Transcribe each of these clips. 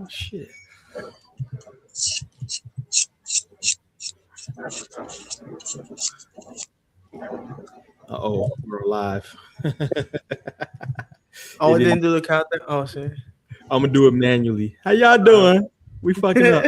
Oh, shit. Uh-oh, we're live. Oh, it didn't do the countdown. Oh, shit. I'm gonna do it manually. How y'all doing? We fucking up.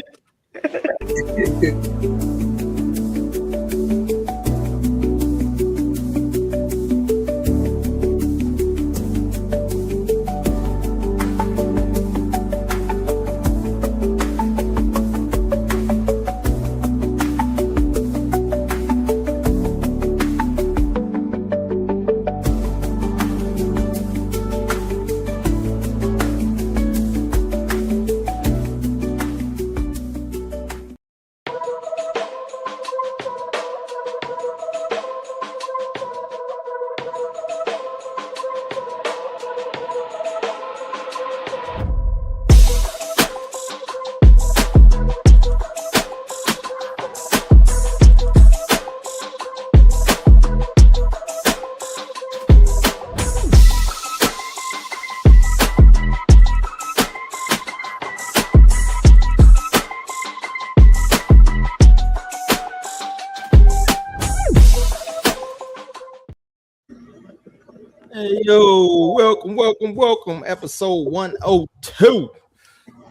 Hey, yo, welcome. Episode 102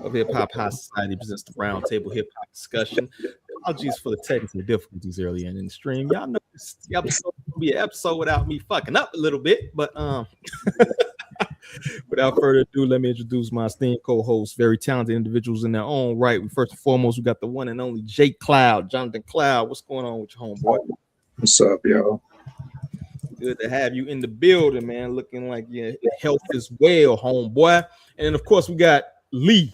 of Hip Hop High Society presents the Roundtable Hip Hop Discussion. Apologies for the technical difficulties earlier in the stream. Y'all know this episode will be an episode without me fucking up a little bit, but without further ado, let me introduce my esteemed co-hosts, very talented individuals in their own right. First and foremost, we got the one and only Jake Cloud, Jonathan Cloud. What's going on with your homeboy? What's up, y'all? Good to have you in the building, man. Looking like your health is well, homeboy. And then, of course, we got Lee.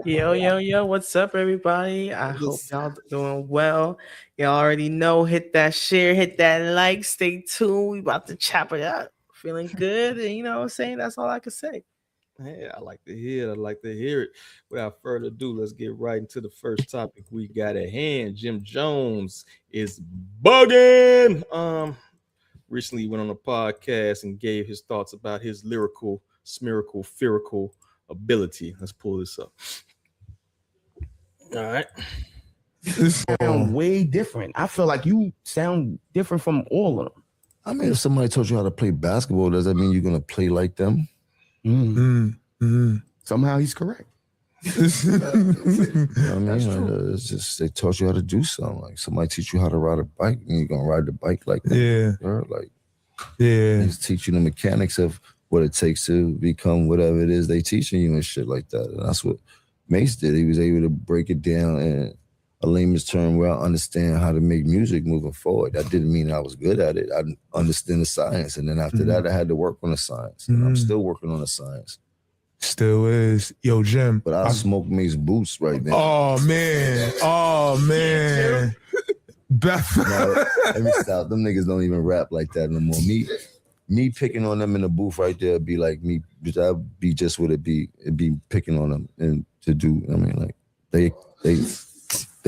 Yo, what's up, everybody? I hope y'all doing well. Y'all already know, hit that share, hit that like, stay tuned. We about to chop it up. Feeling good, and you know what I'm saying? That's all I can say. Hey, I like to hear it. Without further ado, let's get right into the first topic we got at hand. Jim Jones is bugging. Recently went on a podcast and gave his thoughts about his lyrical, spherical ability. Let's pull this up. All right. You sound way different. I feel like you sound different from all of them. I mean, if somebody told you how to play basketball, does that mean you're going to play like them? Somehow he's correct. You know what I mean? It's just they taught you how to do something. Like somebody teach you how to ride a bike, and you're gonna ride the bike like that. They just teach you the mechanics of what it takes to become whatever it is they teaching you and shit like that. And that's what Mase did. He was able to break it down in a layman's term where I understand how to make music moving forward. That didn't mean I was good at it. I understand the science, and then after that, I had to work on the science. And I'm still working on the science. Still is. Yo, Jim. But I smoke Mase boots right now. Oh, man. Beth. No, let me stop. Them niggas don't even rap like that no more. Me picking on them in the booth right there be like me. That'd be just what it be. It'd be picking on them and to do. I mean, like they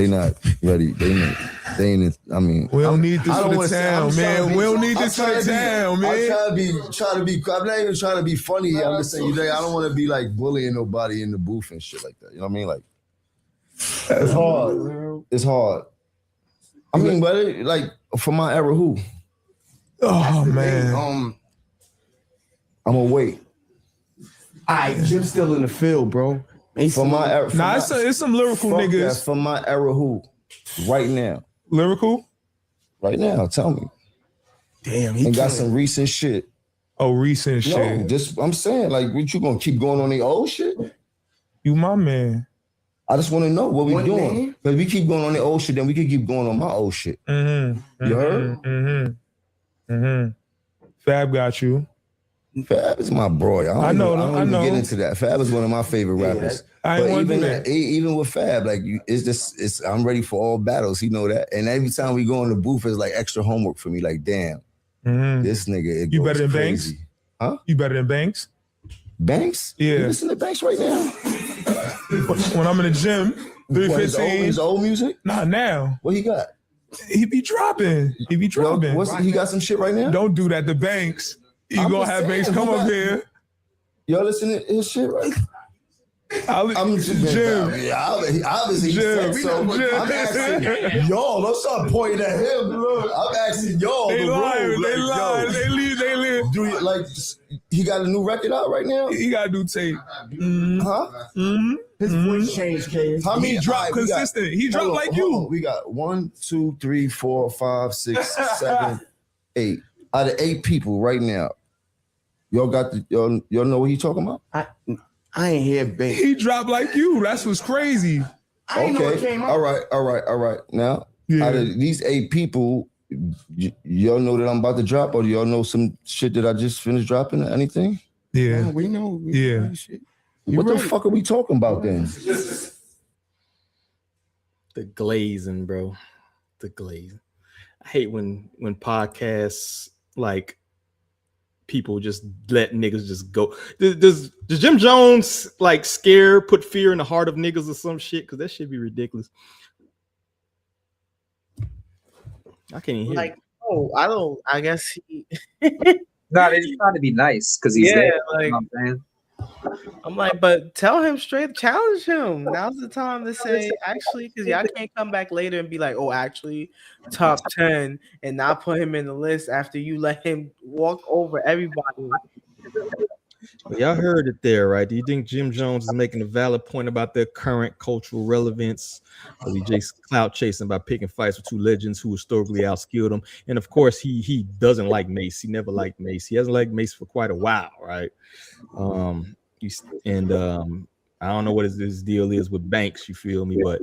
not ready. They ain't. I mean, we don't need this for the town, man. We don't need this for the town, man. I'm trying to be. I'm not even trying to be funny. I'm just saying, I don't want to be like bullying nobody in the booth and shit like that. You know what I mean? Like, it's hard. It's hard. I mean, but like for my era, who? Oh man. I'm gonna wait. All right, Jim's still in the field, bro. For my era, it's some lyrical niggas. That, for my era, who? Right now. Lyrical? Right now, tell me. Damn, he got some recent shit. Oh, recent shit. No, just I'm saying, like, what you gonna keep going on the old shit? You my man. I just want to know what we doing. Because we keep going on the old shit, then we can keep going on my old shit. You heard? Fab got you. Fab is my bro. I don't even get into that. Fab is one of my favorite rappers. Even with Fab, like I'm ready for all battles. You know that. And every time we go in the booth, it's like extra homework for me. Like, damn, this nigga. You better than crazy. Banks? Huh? You better than Banks? Banks? Yeah. You listen to Banks right now? When I'm in the gym, 315. His old music? Not now. What he got? He be dropping. He got some shit right now? Don't do that to Banks. You gonna have Banks come up here. Y'all listen to his shit, right? I'm Jim. obviously Jim. So I'm asking y'all. Don't start pointing at him. Look, I'm asking y'all. They lying. They like, lying. They live. Do you like? He got a new record out right now. He got a new tape. Huh? His voice changed, Kane. How many drop consistent? He dropped like you. We got 1, 2, 3, 4, 5, 6, 7, 8. Out of 8 people right now, y'all got the y'all know what he talking about? I ain't hear Banks. He dropped like you. That's what's crazy. Okay. All right. Now, out of these 8 people, y'all know that I'm about to drop, or do y'all know some shit that I just finished dropping or anything? Yeah. We know. What the fuck are we talking about then? The glazing, bro. The glazing. I hate when podcasts like people just let niggas just go. Does Jim Jones like put fear in the heart of niggas or some shit? Because that should be ridiculous. I can't even hear. Like, oh, I don't. I guess he. Nah, they're just trying to be nice because he's there. Like, you know what I'm saying? I'm like, but tell him straight, challenge him. Now's the time to say, actually, because y'all can't come back later and be like, oh, actually, top 10, and not put him in the list after you let him walk over everybody. Well, y'all heard it there, right? Do you think Jim Jones is making a valid point about their current cultural relevance? Or he just clout chasing by picking fights with 2 legends who historically outskilled him? And of course, he doesn't like Mase. He never liked Mase. He hasn't liked Mase for quite a while, right? I don't know what his deal is with Banks, you feel me? But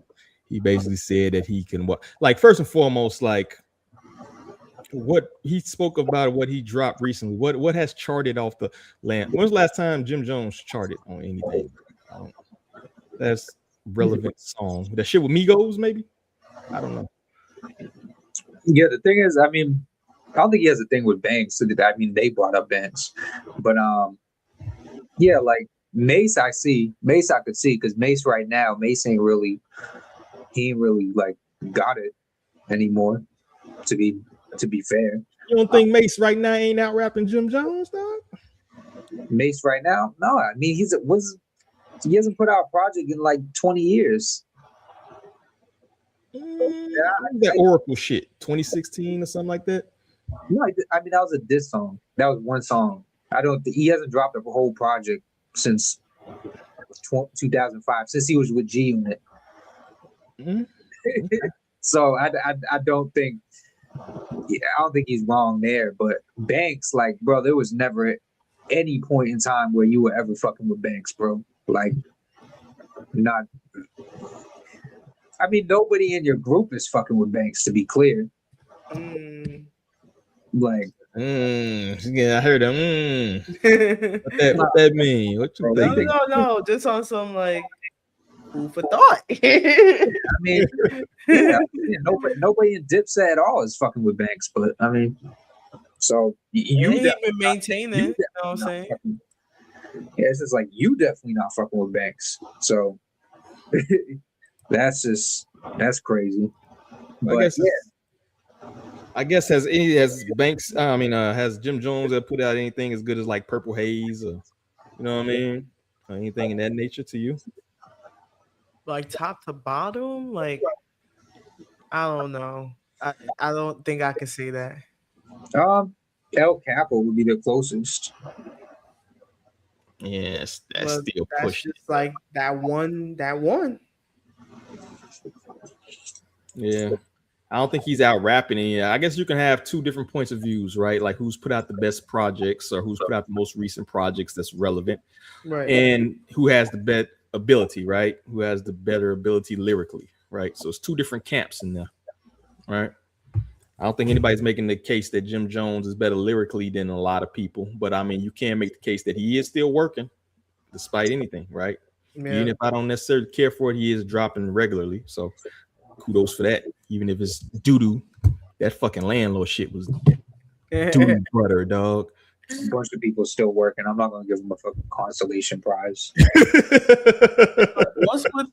he basically said that he can like first and foremost, like what he spoke about, what he dropped recently, what has charted off the land. When's the last time Jim Jones charted on anything? That's relevant song. That shit with Migos, maybe? I don't know. Yeah, the thing is, I mean, I don't think he has a thing with Banks. I mean, they brought up Banks, but yeah, like Mase, I could see because Mase right now, Mase ain't really like got it anymore. To be fair, You don't think Mase right now ain't out rapping Jim Jones, dog? Mase right now, no. I mean, he hasn't put out a project in like 20 years. That Oracle shit, 2016 or something like that. No, I mean that was a diss song. That was one song. He hasn't dropped a whole project since 2005, since he was with G Unit. So I don't think he's wrong there. But Banks, like, bro, there was never any point in time where you were ever fucking with Banks, bro. Like, not. I mean, nobody in your group is fucking with Banks, to be clear. Like, yeah, I heard him. What that mean? What you think? No, just on some like food for thought. I mean, yeah, nobody in Dipset at all is fucking with Banks, but I mean, so you ain't even maintaining. You know what I'm saying? Yeah, it's just like you definitely not fucking with Banks. So that's crazy. But I guess has Banks? Has Jim Jones put out anything as good as like Purple Haze, or you know what I mean? Or anything in that nature to you? Like top to bottom, like I don't know. I don't think I can say that. El Capo would be the closest. Yes, that's still pushing. Just like that one. Yeah. I don't think he's out rapping any. I guess you can have 2 different points of views, right? Like who's put out the best projects or who's put out the most recent projects that's relevant, right? And who has the better ability, right? Who has the better ability lyrically, right? So it's 2 different camps in there, right? I don't think anybody's making the case that Jim Jones is better lyrically than a lot of people, but I mean, you can make the case that he is still working despite anything, right? Yeah. Even if I don't necessarily care for it, he is dropping regularly. So kudos for that. Even if it's doo-doo, that fucking landlord shit was doo-doo butter, dog. A bunch of people still working. I'm not gonna give them a fucking consolation prize.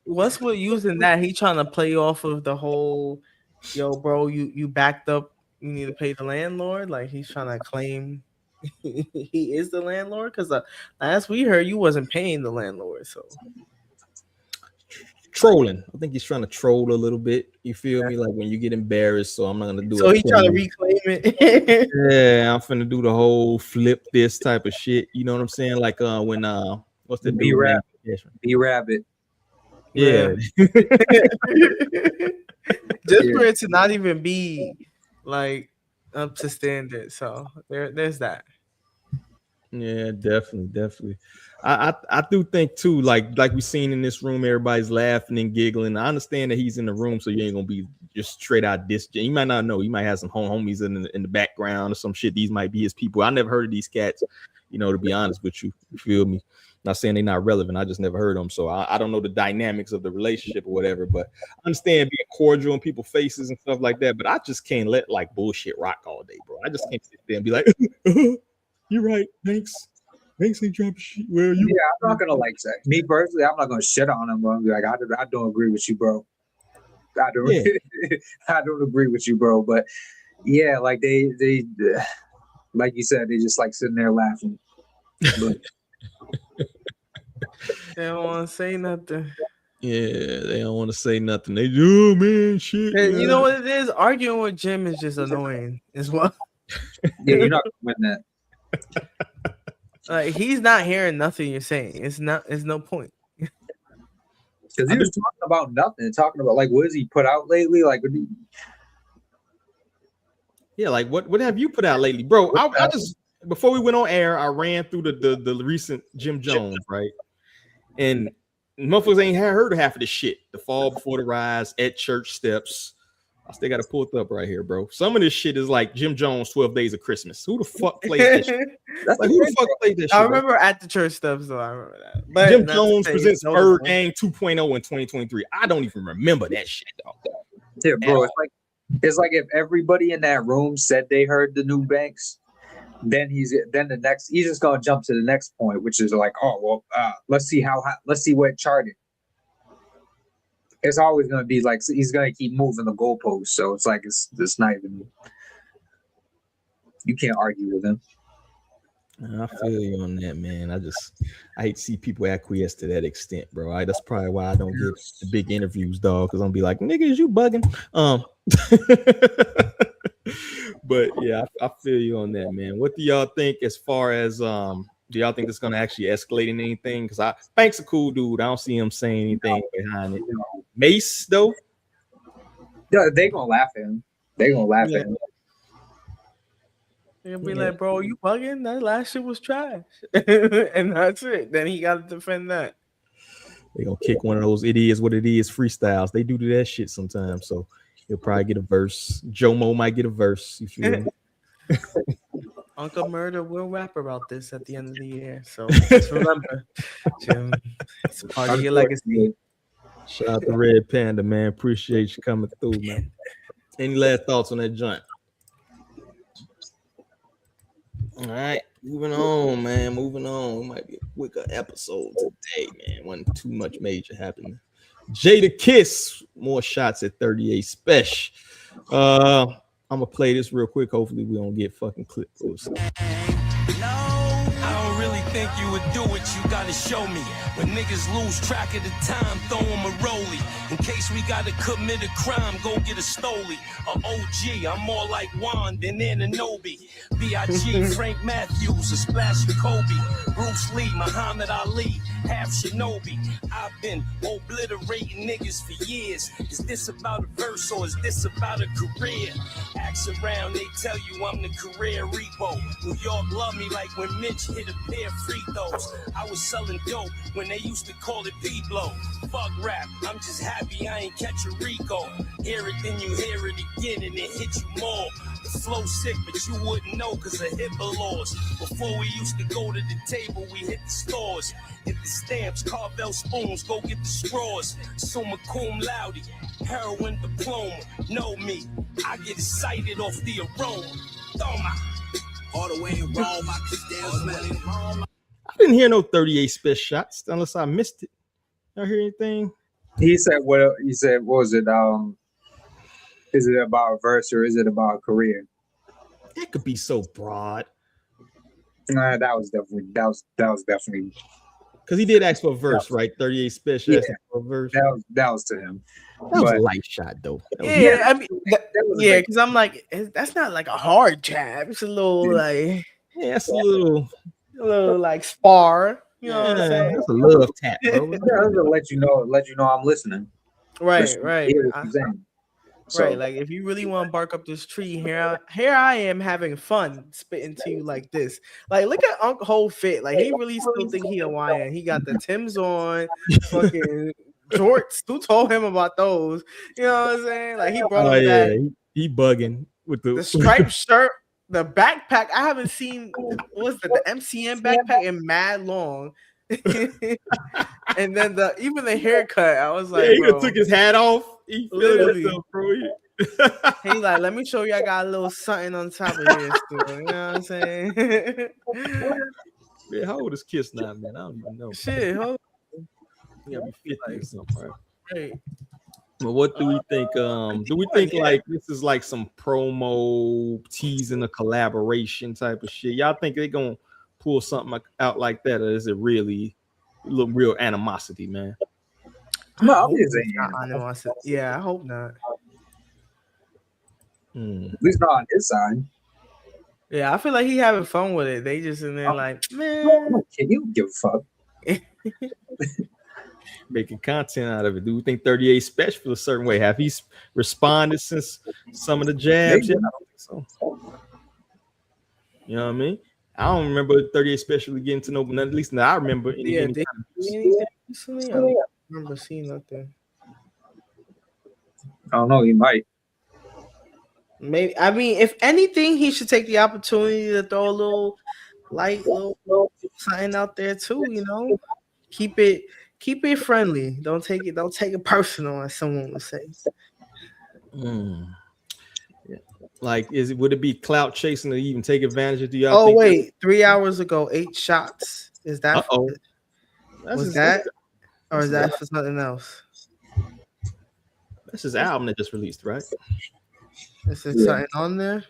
What's with using that? He trying to play off of the whole, yo, bro, you backed up. You need to pay the landlord. Like he's trying to claim he is the landlord because last we heard you wasn't paying the landlord. So trolling. I think he's trying to troll a little bit. You feel me? Like when you get embarrassed, so I'm not gonna do it. So he trying to reclaim it. Yeah, I'm finna do the whole flip this type of shit. You know what I'm saying? Like when what's the B Rabbit. Yeah. Just for it to not even be like up to standard. So there's that. Yeah, definitely. I do think too, like we seen in this room, everybody's laughing and giggling. I understand that he's in the room, so you ain't gonna be just straight out diss. You might not know. He might have some homies in the background or some shit. These might be his people. I never heard of these cats, you know, to be honest with you. You feel me? Not saying they're not relevant. I just never heard them, so I don't know the dynamics of the relationship or whatever. But I understand being cordial in people's faces and stuff like that. But I just can't let like bullshit rock all day, bro. I just can't sit there and be like, "You're right, thanks." Ain't dropping shit. Well, you. Yeah, I'm not gonna like say me personally. I'm not gonna shit on him. But like, I don't agree with you, bro. I don't. Yeah. I don't agree with you, bro. But yeah, like they like you said, they just like sitting there laughing. But they don't want to say nothing. Yeah, they don't want to say nothing. They do, man. Shit. And you know what it is? Arguing with Jim is just annoying as well. Yeah, you're not gonna win that. Like he's not hearing nothing you're saying. It's no point. Because he was talking about nothing, talking about like what has he put out lately? Like yeah, like what have you put out lately, bro? I just before we went on air, I ran through the recent Jim Jones, right? And motherfuckers ain't heard half of this shit. The Fall Before the Rise, At Church Steps. I still got to pull it up right here, bro. Some of this shit is like Jim Jones, 12 Days of Christmas. Who the fuck played that shit? Like, who the fuck played that shit? I remember bro? At the church stuff, so I remember that. But Jim Jones presents Bird Gang 2.0 in 2023. I don't even remember that shit, dog. Yeah, bro. It's like if everybody in that room said they heard the new Banks, then he's just gonna jump to the next point, which is like, oh well, let's see what it charted. It's always going to be like he's going to keep moving the goalposts. So it's like it's not even. You can't argue with him. I feel you on that, man. I hate to see people acquiesce to that extent, bro. That's probably why I don't get the big interviews, dog. Because I'm be like, niggas, you bugging. But yeah, I feel you on that, man. What do y'all think as far as do y'all think it's gonna actually escalate in anything? Because Banks a cool dude. I don't see him saying anything behind it. Mase though, yeah, they gonna laugh at him. They gonna laugh at him. They'll be like, bro, you bugging? That last shit was trash, and that's it. Then he got to defend that. They gonna kick one of those "it is what it is" freestyles. They do that shit sometimes, so he'll probably get a verse. Jomo might get a verse. You feel me? Uncle Murder will rap about this at the end of the year. So just remember, Jim, it's a part of your legacy. Shout out to Red Panda, man. Appreciate you coming through, man. Any last thoughts on that joint? All right, moving on, man. Moving on. It might be a quicker episode today, man. Wasn't too much major happening. Jadakiss, more shots at 38 Spesh. I'm gonna play this real quick. Hopefully, we don't get fucking clipped. I don't really think you would do it, you gotta show me. When niggas lose track of the time, throw them a rollie. In case we gotta commit a crime, go get a Stoli. A OG, I'm more like Juan than Ananobi. B.I.G. Frank Matthews, a splash of Kobe. Bruce Lee, Muhammad Ali, half Shinobi. I've been obliterating niggas for years. Is this about a verse or is this about a career? Ask around, they tell you I'm the career repo. New York love me like when Mitch hit a pair of free throws. I was selling dope when they used to call it P-blow. Fuck rap, I'm just happy I ain't catch a Rico. Hear it, then you hear it again and it hit you more. The flow sick, but you wouldn't know cause of HIPAA laws. Before we used to go to the table, we hit the stores. Hit the stamps, Carvel spoons, go get the straws. Summa cum laude, heroin diploma. Know me, I get excited off the aroma. Toma. All the way in Rome, I could still smell it. I didn't hear no 38 Spesh shots unless I missed it. Y'all hear anything? He said, what was it? Is it about a verse or is it about a career? That could be so broad. Nah, that was definitely Because he did ask for a verse, right? 38 Spesh asked him for a verse. That was to him. That was a light shot, though. Yeah, I mean, because I'm like, that's not like a hard jab. It's a little like, yeah, it's a little like spar. You know what I'm saying? That's a love tap, bro. let you know I'm listening. Right. So, Like if you really want to bark up this tree, here I am having fun spitting to you like this. Like look at Uncle Whole fit. Like he really still think he Hawaiian. He got the Timbs on, fucking jorts. Who told him about those? You know what I'm saying? Like he brought up that. He bugging with the striped shirt, the backpack. I haven't seen the MCM backpack in mad long. And then even the haircut, I was like, he took his hat off. He literally, himself, bro. He like, let me show you, I got a little something on top of here still. You know what I'm saying? Man, how old is Kiss now, man? I don't even know. Shit, hold on. You gotta be 50 or something, right? Right. Well, what do we think? Do we think like this is like some promo teasing a collaboration type of shit? Y'all think they're gonna pull something out like that, or is it really real animosity, man? No, animosity. Yeah, I hope not. At least not on his side. Yeah, I feel like he having fun with it. They just in there like, man, can you give a fuck? Making content out of it. Do we think 38 Spesh feel a certain way? Have he responded since some of the jabs? Yeah, I don't think so. You know what I mean? I don't remember 38 Spesh really getting to know, but at least now I remember. I don't remember seeing nothing. I don't know. He might. Maybe. I mean, if anything, he should take the opportunity to throw a little something out there too. You know, keep it friendly. Don't take it personal, as someone would say. Yeah. Like, would it be clout chasing to even take advantage of y'all? Oh wait, 3 hours ago, 8 shots. Is that? Was that, or is that for something else? That's his album that just released, right? Is there something on there?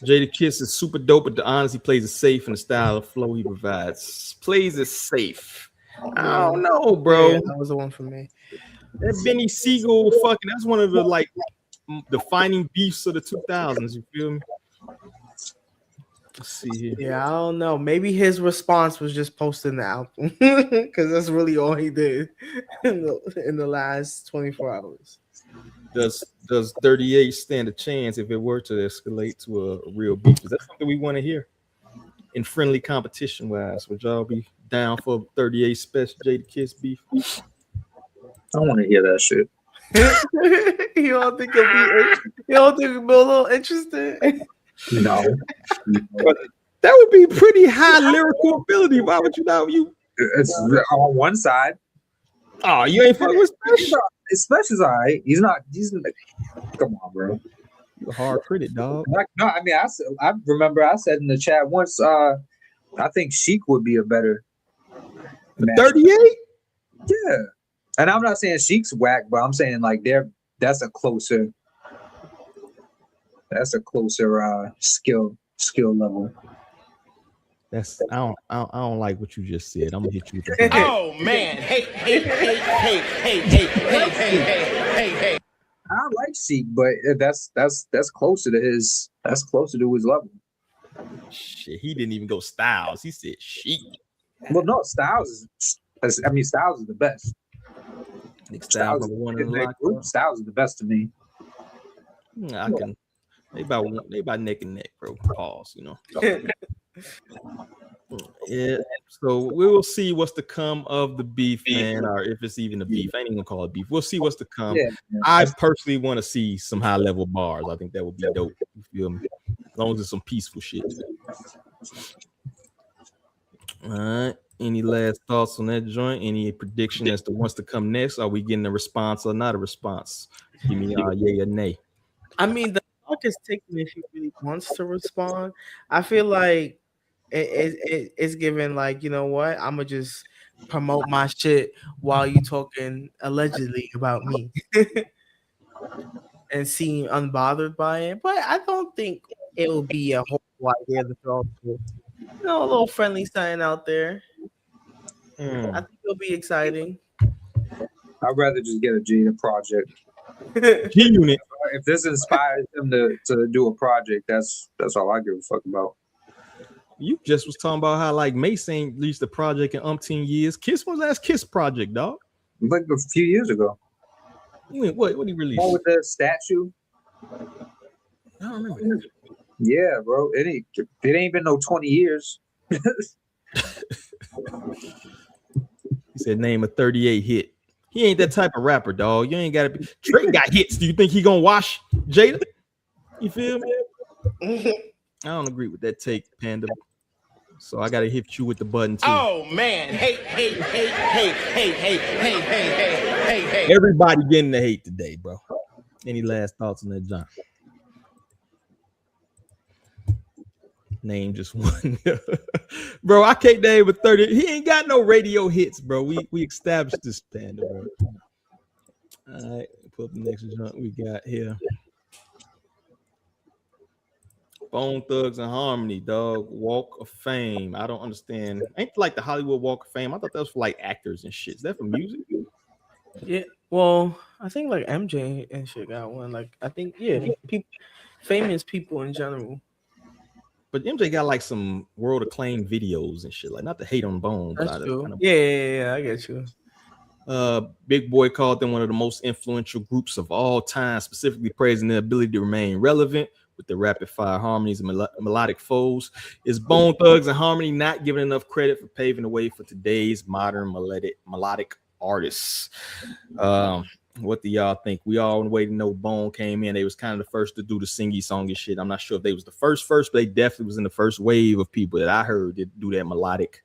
Jadakiss is super dope, but the honesty plays it safe in the style of flow he provides. Plays it safe. I don't know, bro. Yeah, that was the one for me. That Benny Siegel fucking, that's one of the like defining beefs of the 2000s. You feel me? Let's see here. Yeah, I don't know. Maybe his response was just posting the album because that's really all he did in the last 24 hours. Does 38 stand a chance if it were to escalate to a real beef? Is that something we want to hear? In friendly competition wise, would y'all be down for 38 Spesh Jadakiss beef? I want to hear that shit. You don't think it'll be a little interesting? No. But that would be pretty high lyrical ability. Why would you not? It's on one side. Oh, you ain't fucking with Spesh? Spesh is all right. He's come on, bro. You're a hard critic, dog. No, I mean, I remember I said in the chat once, I think Sheik would be a better 38? Yeah. And I'm not saying Sheik's whack, but I'm saying like that's a closer skill level. I don't like what you just said. I'm gonna hit you with the Oh man, hey. I like Sheik, but that's closer to his level. Shit, he didn't even go Styles. He said Sheik. Well, no, Styles is the best. Styles is the best to me. I can. They about neck and neck, bro. Pause. You know. Yeah. So we will see what's to come of the beef, man, or if it's even a beef. I ain't even gonna call it beef. We'll see what's to come. Yeah. I personally want to see some high level bars. I think that would be dope. You feel me? As long as it's some peaceful shit. All right. Any last thoughts on that joint? Any prediction as to what's to come next? Are we getting a response or not a response? Give me yay or nay. I mean, the clock is ticking if he really wants to respond. I feel like it's given like, you know what? I'm gonna just promote my shit while you talking allegedly about me and seem unbothered by it. But I don't think it'll be a whole idea to throw A little friendly sign out there. I Mm. think it'll be exciting. I'd rather just get a Jada project. G Unit. If this inspires him to do a project, that's all I give a fuck about. You just was talking about how like Mase ain't released a project in umpteen years. Kiss was last Kiss project, dog. Like a few years ago. What he released? One with the statue. I don't remember. Yeah, bro. It ain't been no 20 years. He said name a 38 hit. He ain't that type of rapper, dog. You ain't gotta be. Drake got hits. Do you think he gonna wash Jada? You feel me? I don't agree with that take, Panda. So I gotta hit you with the button too. Oh man, hey. Everybody getting the hate today, bro. Any last thoughts on that, John? Name just one. Bro, I can't name a 30. He ain't got no radio hits, bro. We established this, Panda, bro. All right, put up the next junk we got here. Bone Thugs and Harmony, dog. Walk of Fame. I don't understand. Ain't like the Hollywood Walk of Fame. I thought that was for like actors and shit. Is that for music? Yeah. Well, I think like MJ and shit got one. Like I think famous people in general. But MJ got like some world acclaimed videos and shit. Like not to hate on Bone. That's true. Yeah, I get you. Big Boy called them one of the most influential groups of all time, specifically praising their ability to remain relevant with the rapid fire harmonies and melodic flows. Is Bone Thugs and Harmony not giving enough credit for paving the way for today's modern melodic artists? What do y'all think? We all waiting to know Bone came in. They was kind of the first to do the singy songy shit. I'm not sure if they was the first, but they definitely was in the first wave of people that I heard that do that melodic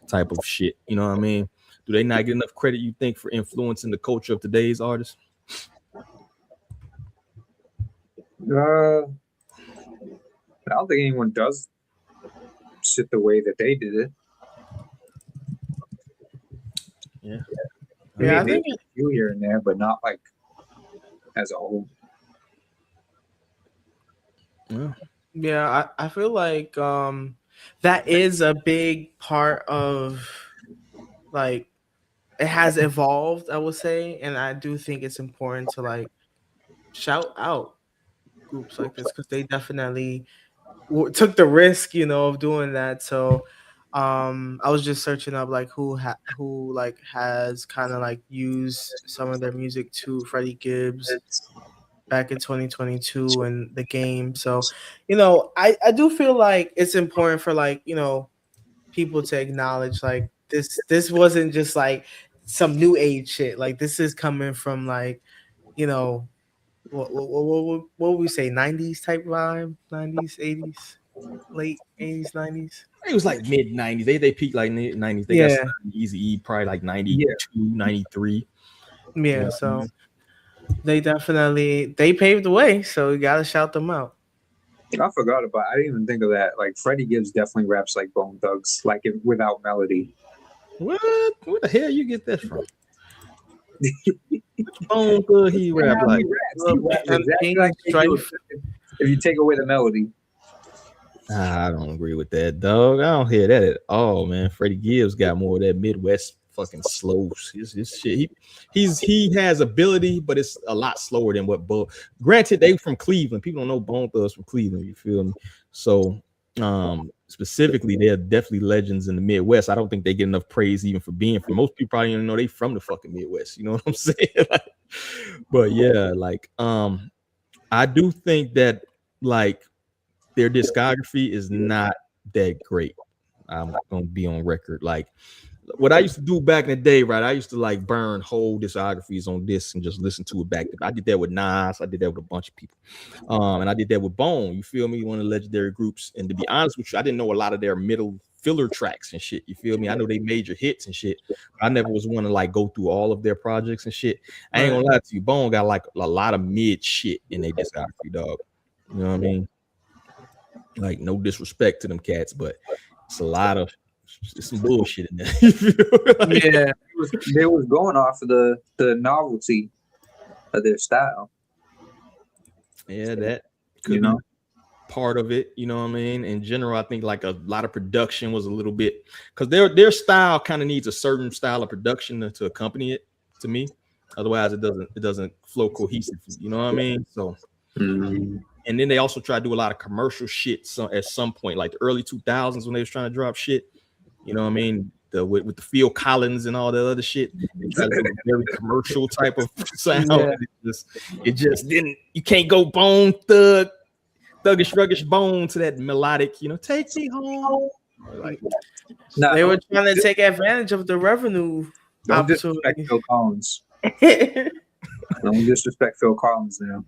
type of shit. You know what I mean? Do they not get enough credit, you think, for influencing the culture of today's artists? I don't think anyone does shit the way that they did it. Yeah. I think a few here and there, but not like as a whole. Yeah, I feel like that is a big part of like it has evolved, I would say, and I do think it's important to like shout out groups like this because they definitely took the risk, of doing that. So I was just searching up like who has kind of like used some of their music to Freddie Gibbs back in 2022 and the game. So I do feel like it's important for like people to acknowledge like this wasn't just like some new age shit. Like this is coming from like what would we say, 90s type vibe, 90s 80s, late 80s 90s. It was like mid 90s. They peaked like mid 90s. They got Easy E probably like 92, 93. Yeah, so they paved the way. So you gotta shout them out. I forgot about. I didn't even think of that. Like Freddie Gibbs definitely raps like Bone Thugs, like without melody. What? Where the hell you get that from? Bone Thug, he rap like. He raps exactly like if you take away the melody. I don't agree with that, dog. I don't hear that at all, man. Freddie Gibbs got more of that Midwest fucking slow. His shit. He has ability, but it's a lot slower than what Bo. Granted, they from Cleveland. People don't know Bone Thugs from Cleveland. You feel me? So, specifically, they're definitely legends in the Midwest. I don't think they get enough praise even for being from. Most people probably don't know they from the fucking Midwest. You know what I'm saying? But yeah, like, I do think that like their discography is not that great. I'm gonna be on record. Like what I used to do back in the day, right? I used to like burn whole discographies on discs and just listen to it back. I did that with Nas. I did that with a bunch of people. And I did that with Bone. You feel me? One of the legendary groups. And to be honest with you, I didn't know a lot of their middle filler tracks and shit. You feel me? I know they major hits and shit. But I never was one to like go through all of their projects and shit. I ain't gonna lie to you. Bone got like a lot of mid shit in their discography, dog. You know what I mean? Like no disrespect to them cats, but it's a lot of some bullshit in there. Like, yeah, they was going off of the novelty of their style. Yeah, that could be part of it, you know what I mean? In general, I think like a lot of production was a little bit, because their style kind of needs a certain style of production to accompany it, to me. Otherwise it doesn't flow cohesively, you know what I mean? So and then they also try to do a lot of commercial shit at some point, like the early 2000s when they was trying to drop shit, you know what I mean? With the Phil Collins and all that other shit, they try to do a very commercial type of sound. Yeah. It just didn't. You can't go bone thuggish ruggish bone to that melodic. You know, take me home. Like, they were trying to take advantage of the revenue. Don't disrespect Phil Collins. Don't disrespect Phil Collins now.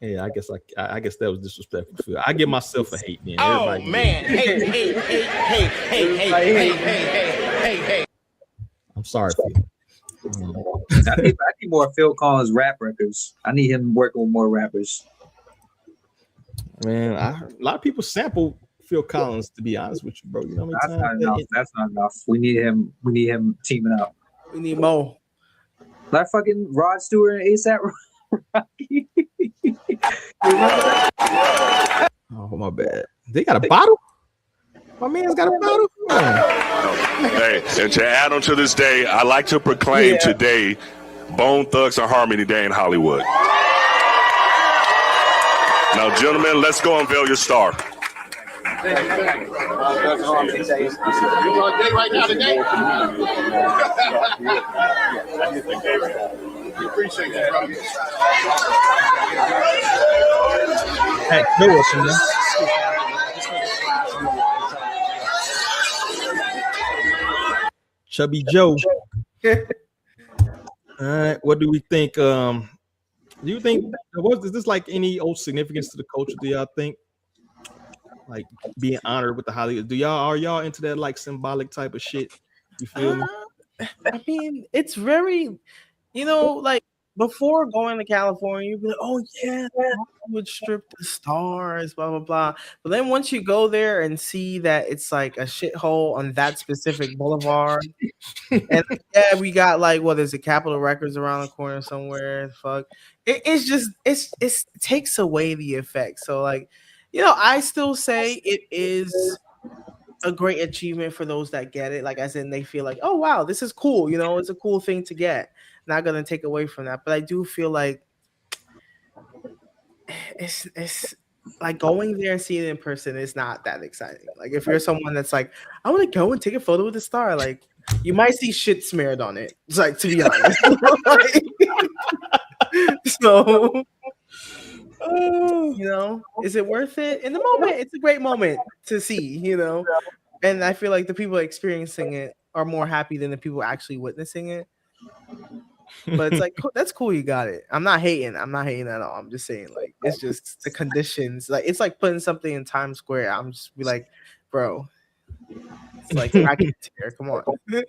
Yeah, I guess that was disrespectful. I give myself a hate then. Oh everybody man, hey. I'm sorry, Phil. I need more Phil Collins rap records. I need him working with more rappers. Man, a lot of people sample Phil Collins, to be honest with you, bro. You know what I mean? That's not enough. We need him teaming up. We need more. Like fucking Rod Stewart and ASAP Rocky. Oh, my bad. They got a bottle? My man's got a bottle? Hey, and to add on to this day, I like to proclaim today Bone Thugs and Harmony Day in Hollywood. Now, gentlemen, let's go unveil your star. You want a day right now today? We appreciate you, brother. Hey, no Wilson, man. Chubby Joe. All right, what do we think? Do you think is this like any old significance to the culture? Do y'all think? Like being honored with the Hollywood. Are y'all into that like symbolic type of shit? You feel me? I mean, it's very, like before going to California, you'd be like, oh yeah, Hollywood strip the stars, blah blah blah. But then once you go there and see that it's like a shithole on that specific boulevard, and yeah, we got like there's a Capitol Records around the corner somewhere. Fuck, it takes away the effect. So like. I still say it is a great achievement for those that get it. Like I said, they feel like, oh, wow, this is cool. It's a cool thing to get. Not going to take away from that. But I do feel like it's like going there and seeing it in person is not that exciting. Like if you're someone that's like, I want to go and take a photo with the star, like you might see shit smeared on it. It's like, to be honest. So... is it worth it? In the moment, it's a great moment to see, and I feel like the people experiencing it are more happy than the people actually witnessing it. But it's like, that's cool, you got it. I'm not hating at all. I'm just saying, like, it's just the conditions. Like, it's like putting something in Times Square. I'm just be like, bro, it's like racketeer. Come on. Yeah,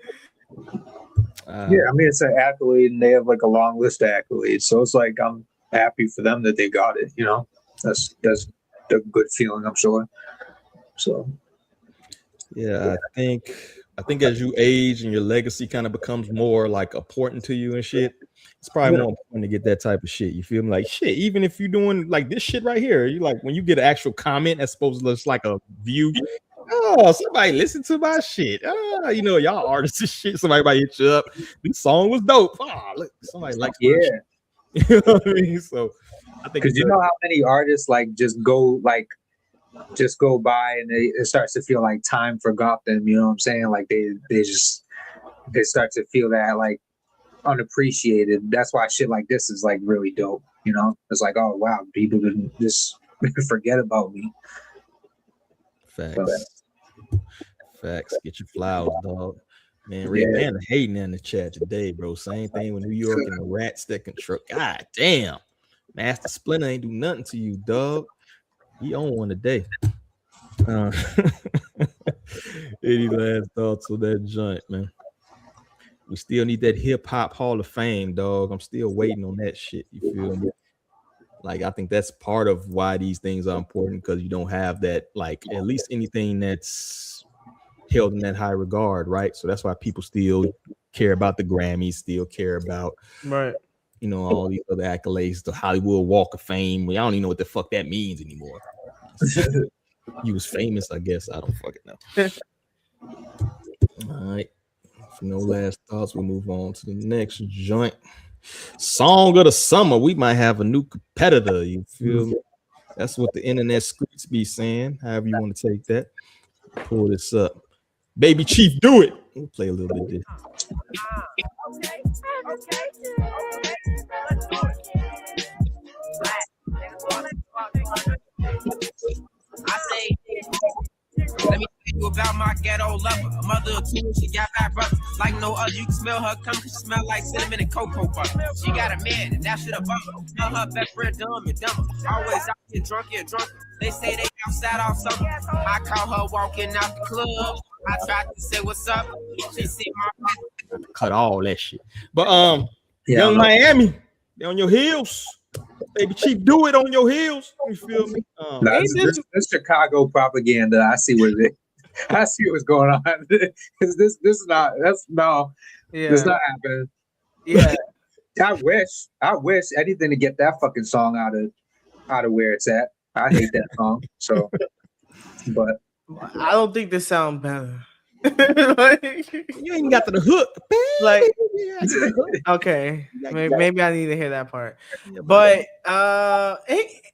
I mean, it's an accolade, and they have like a long list of accolades. So it's like I'm happy for them that they got it. That's a good feeling, I'm sure. So yeah, I think as you age and your legacy kind of becomes more like important to you and shit, it's probably more important to get that type of shit. You feel me? Like shit, even if you're doing like this shit right here, you like when you get an actual comment that's supposed to look like a view. Oh, somebody listen to my shit. Y'all artists and shit. Somebody might hit you up. This song was dope. Oh, look, somebody likes my shit. You know what I mean? So I think because how many artists like just go by and it starts to feel like time forgot them. You know what I'm saying? Like they start to feel that like unappreciated. That's why shit like this is like really dope. It's like, oh wow, people didn't just forget about me. Facts. Get your flowers, dog. Man, man, hating in the chat today, bro. Same thing with New York and the rats that control. God damn, Master Splinter ain't do nothing to you, dog. He on one today. Any last thoughts on that joint, man? We still need that hip hop Hall of Fame, dog. I'm still waiting on that shit. You feel me? Like I think that's part of why these things are important, because you don't have that, like at least anything that's held in that high regard, right? So that's why people still care about the Grammys, still care about all these other accolades, the Hollywood Walk of Fame. I don't even know what the fuck that means anymore. He was famous, I guess. I don't fucking know. All right. For no last thoughts, we move on to the next joint. Song of the summer. We might have a new competitor. You feel me? That's what the internet streets be saying. However you want to take that. Pull this up. Baby Chief, do it. We'll play a little bit of this. I say, let me tell you about my ghetto lover. A mother of two, she got 5 brothers. Like no other, you can smell her come, she smell like cinnamon and cocoa butter. She got a man, and that shit a bummer. Tell her best friend dumb and dumber. Always out here drunk and drunk. They say they outside all summer. I caught her walking out the club. I tried to say what's up. She see my cut all that shit. But Young Miami, they on your heels. Baby Chief, do it on your heels. You feel me? This Chicago propaganda. I see what it is. I see what's going on. Because this is not. That's no. Yeah. It's not happening. Yeah. I wish anything to get that fucking song out of where it's at. I hate that song. So, but I don't think this sounds better. Like, you ain't got to the hook. Like, okay, maybe I need to hear that part. But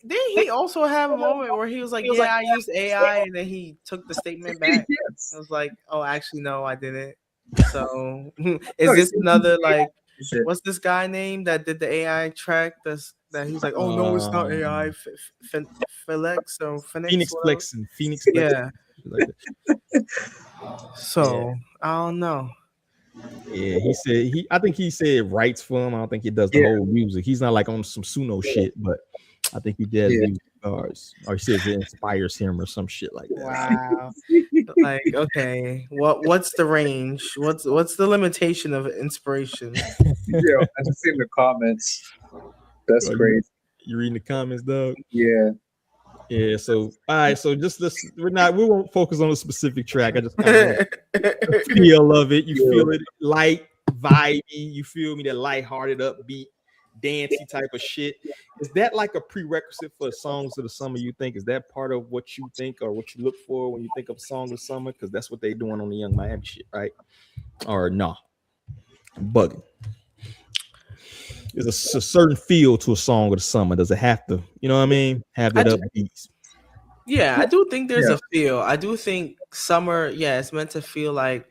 didn't he also have a moment where he was like, "Yeah, I used AI," and then he took the statement back? Yes. I was like, "Oh, actually, no, I didn't." So, is this another like? What's this guy name that did the AI track? That he's like, "Oh no, it's not AI." Felix or Phoenix Flexing. Phoenix. Yeah. So I don't know. Yeah, he said I think he said writes for him. I don't think he does the whole music. He's not like on some Suno shit, but I think he does music or he says it inspires him or some shit like that. Wow. Like, okay, what's the range? What's the limitation of inspiration? Yeah, I just seen the comments. That's crazy. You reading the comments, Doug? Yeah. Yeah, so all right, so just we won't focus on a specific track. I just kind of feel of it. You feel it light, vibey, you feel me, that lighthearted, upbeat, dancey type of shit. Is that like a prerequisite for songs of the summer, you think? Is that part of what you think or what you look for when you think of songs of summer? Because that's what they doing on the Young Miami shit, right? Or no? I'm bugging. There's a certain feel to a song of the summer. Does it have to, you know what I mean? Have that upbeat. Yeah, I do think there's a feel. I do think summer, it's meant to feel like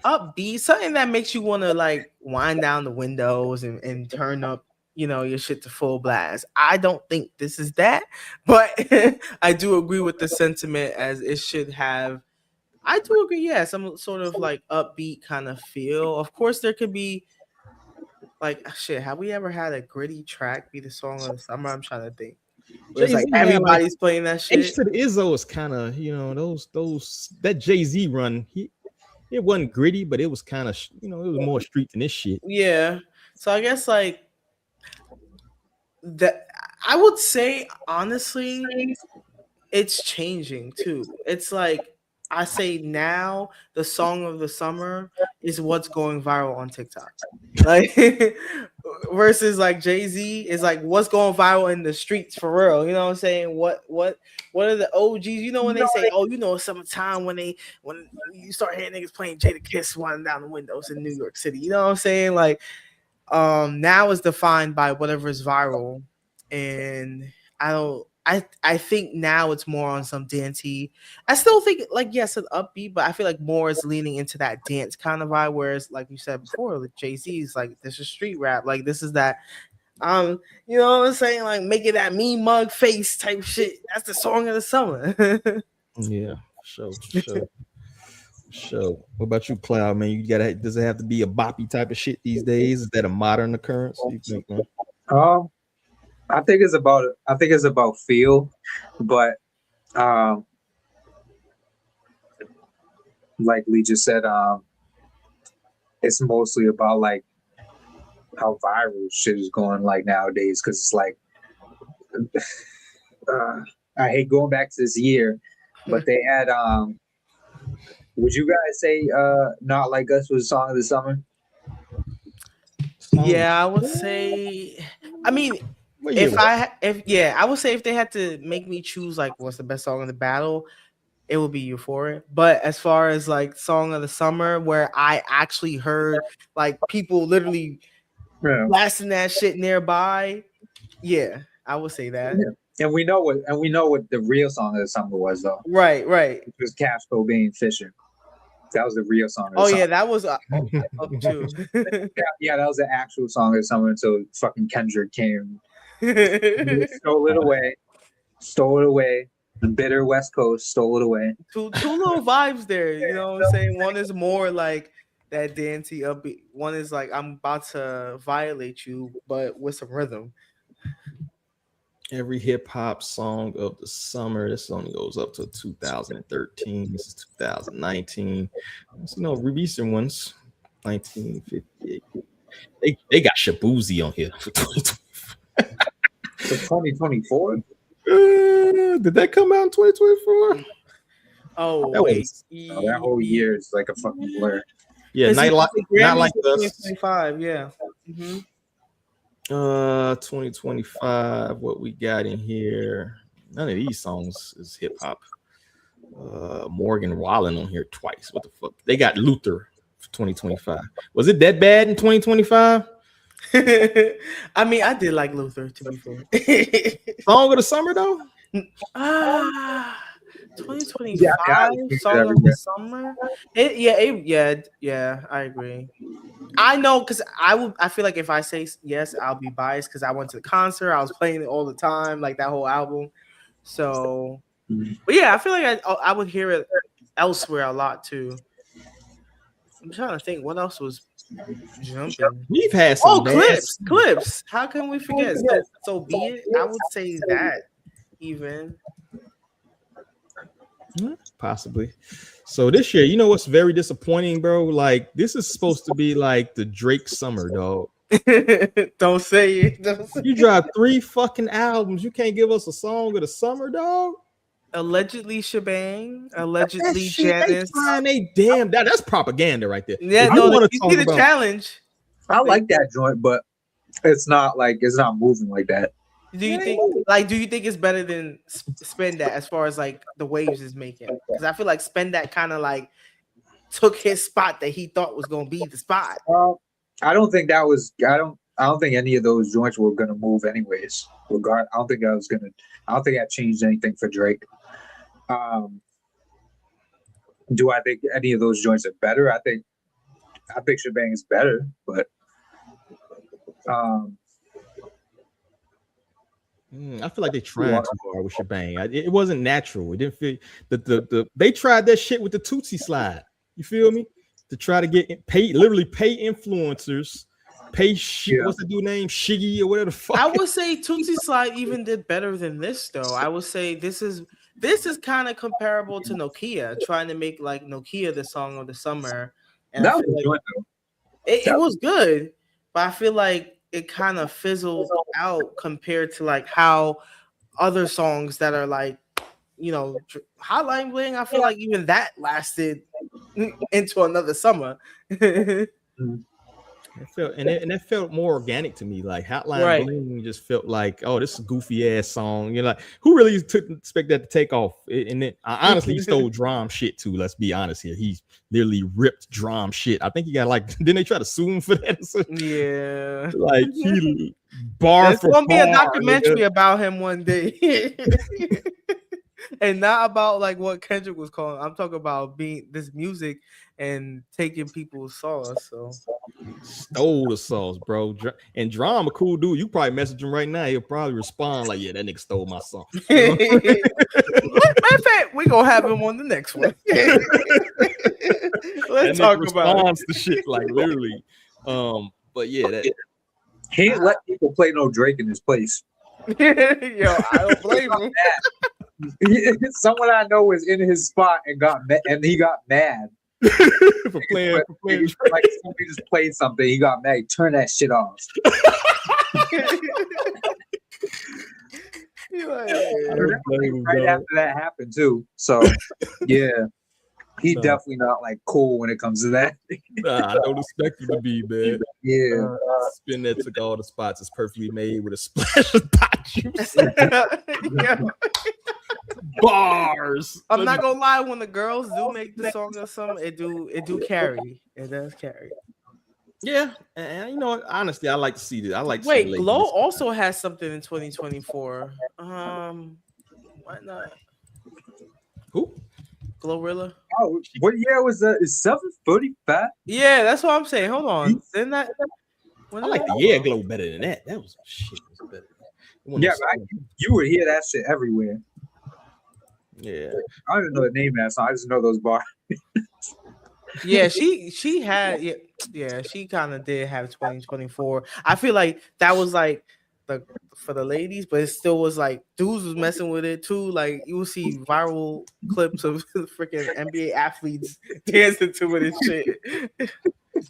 upbeat, something that makes you want to like wind down the windows and turn up, your shit to full blast. I don't think this is that, but I do agree with the sentiment as it should have. I do agree, some sort of like upbeat kind of feel. Of course, there could be like shit. Have we ever had a gritty track be the song of the summer? I'm trying to think. It's like everybody's playing that shit. H to the Izzo is kind of, those that Jay-Z run. It wasn't gritty, but it was kind of, it was more street than this shit. Yeah. So I guess like that. I would say honestly, it's changing too. It's like I say now, the song of the summer is what's going viral on TikTok. Like versus like Jay-Z is like what's going viral in the streets for real. You know what I'm saying? What are the OGs? When they say, summertime when you start hearing niggas playing Jadakiss winding down the windows in New York City. You know what I'm saying? Like now is defined by whatever is viral. And I think now it's more on some dancey. I still think like it's an upbeat, but I feel like more is leaning into that dance kind of vibe. Whereas, like you said before, with Jay-Z is like this is street rap. Like this is that, you know what I'm saying? Like make it that mean mug face type shit. That's the song of the summer. Yeah, sure. What about you, Cloud? Man, does it have to be a boppy type of shit these days? Is that a modern occurrence? You think, man? I think it's about feel, but like Lee just said, it's mostly about like how viral shit is going like nowadays. Because it's like I hate going back to this year, but they had would you guys say Not Like Us was song of the summer? Yeah, I would say. I mean, I would say if they had to make me choose like what's the best song in the battle, it would be Euphoria. But as far as like song of the summer, where I actually heard like people literally blasting that shit nearby, yeah, I would say that. Yeah. And we know what the real song of the summer was though. Right. It was Cash Cobain Fisher. That was the real song of the summer. Yeah, that was up too. Yeah, that was the actual song of the summer until fucking Kendrick came. Stole it away. The bitter West Coast stole it away. Two little vibes there, you know what I'm saying? One is more like that dancey upbeat. One is like I'm about to violate you, but with some rhythm. Every hip hop song of the summer. This only goes up to 2013. This is 2019. So, recent ones, 1958. They got Shabuzi on here for 2024. Did that come out in 2024? Oh, that whole year is like a fucking blur. Yeah, not like us. 2025. Yeah. Mm-hmm. 2025. What we got in here? None of these songs is hip hop. Morgan Wallen on here twice. What the fuck? They got Luther for 2025. Was it that bad in 2025? I mean, I did like Luther, to be fair. Song of the summer though? 2025 song of the summer. Yeah, I agree. I know because I feel like if I say yes, I'll be biased because I went to the concert. I was playing it all the time, like that whole album. So, but yeah, I feel like I would hear it elsewhere a lot too. I'm trying to think what else was jumping. We've had some clips. How can we forget? So be it. I would say that even. Possibly. So this year, you know what's very disappointing, bro? Like this is supposed to be like the Drake summer, dog. Don't say it. You dropped 3 fucking albums. You can't give us a song of the summer, dog. Allegedly Shebang. Allegedly Janice. That's propaganda right there. Yeah, you see the challenge. I like that joint, but it's not moving like that. Do you think it's better than Spend That as far as like the waves is making? Because I feel like Spend That kind of like took his spot that he thought was gonna be the spot. I don't think that was. I don't think any of those joints were gonna move anyways. I don't think that changed anything for Drake. Do I think any of those joints are better? I think Shebang is better, but I feel like they tried too hard with Shebang. It wasn't natural. It didn't feel they tried that shit with the Tootsie Slide. You feel me? To try to pay influencers, what's the dude name? Shiggy or whatever the fuck. I would say Tootsie Slide even did better than this though. I would say this is kind of comparable to Nokia trying to make like Nokia the song of the summer. And that was good though. It was good, but I feel like it kind of fizzled out compared to like how other songs that are like, you know, Hotline Bling. I feel like even that lasted into another summer. It felt more organic to me. Like Hotline Bling just felt like, oh, this is a goofy ass song. You're like, who really expect that to take off? And then honestly, he stole Drum shit too. Let's be honest here. He literally ripped Drum shit. I think he got like, didn't they try to sue him for that? Yeah, like he bar for gonna be a documentary about him one day. And not about like what Kendrick was calling. I'm talking about being this music and taking people's sauce. So stole the sauce, bro. And Drum a cool dude. You probably message him right now. He'll probably respond like, "Yeah, that nigga stole my song." Matter of fact, we gonna have him on the next one. Let's talk about the shit like literally. But yeah, he ain't let people play no Drake in his place. Yo, I don't blame him. Someone I know was in his spot and he got mad for playing like somebody just played something. He got mad. Turn that shit off. Right after that happened too. So yeah, He's definitely not like cool when it comes to that. Nah, I don't expect you to be, man. Yeah. Spin that took all the spots. It's perfectly made with a splash of pot juice. Yeah. Bars. I'm not gonna lie, when the girls do make the song or something, it do carry. It does carry. Yeah, and you know, honestly, I like to see this. I like to Wait, see Glow also has something in 2024. Why not? Who? Glorilla. Oh, what year was that? Is 745? Yeah, that's what I'm saying. Hold on. Then that. I like the Yeah Glow better than that. That was shit. Was better. Yeah, you would hear that shit everywhere. Yeah, I don't even know the name of that song. I just know those bars. Yeah, she had yeah, she kind of did have 2024. I feel like that was like for the ladies, but it still was like dudes was messing with it too. Like you will see viral clips of freaking NBA athletes dancing to it and shit.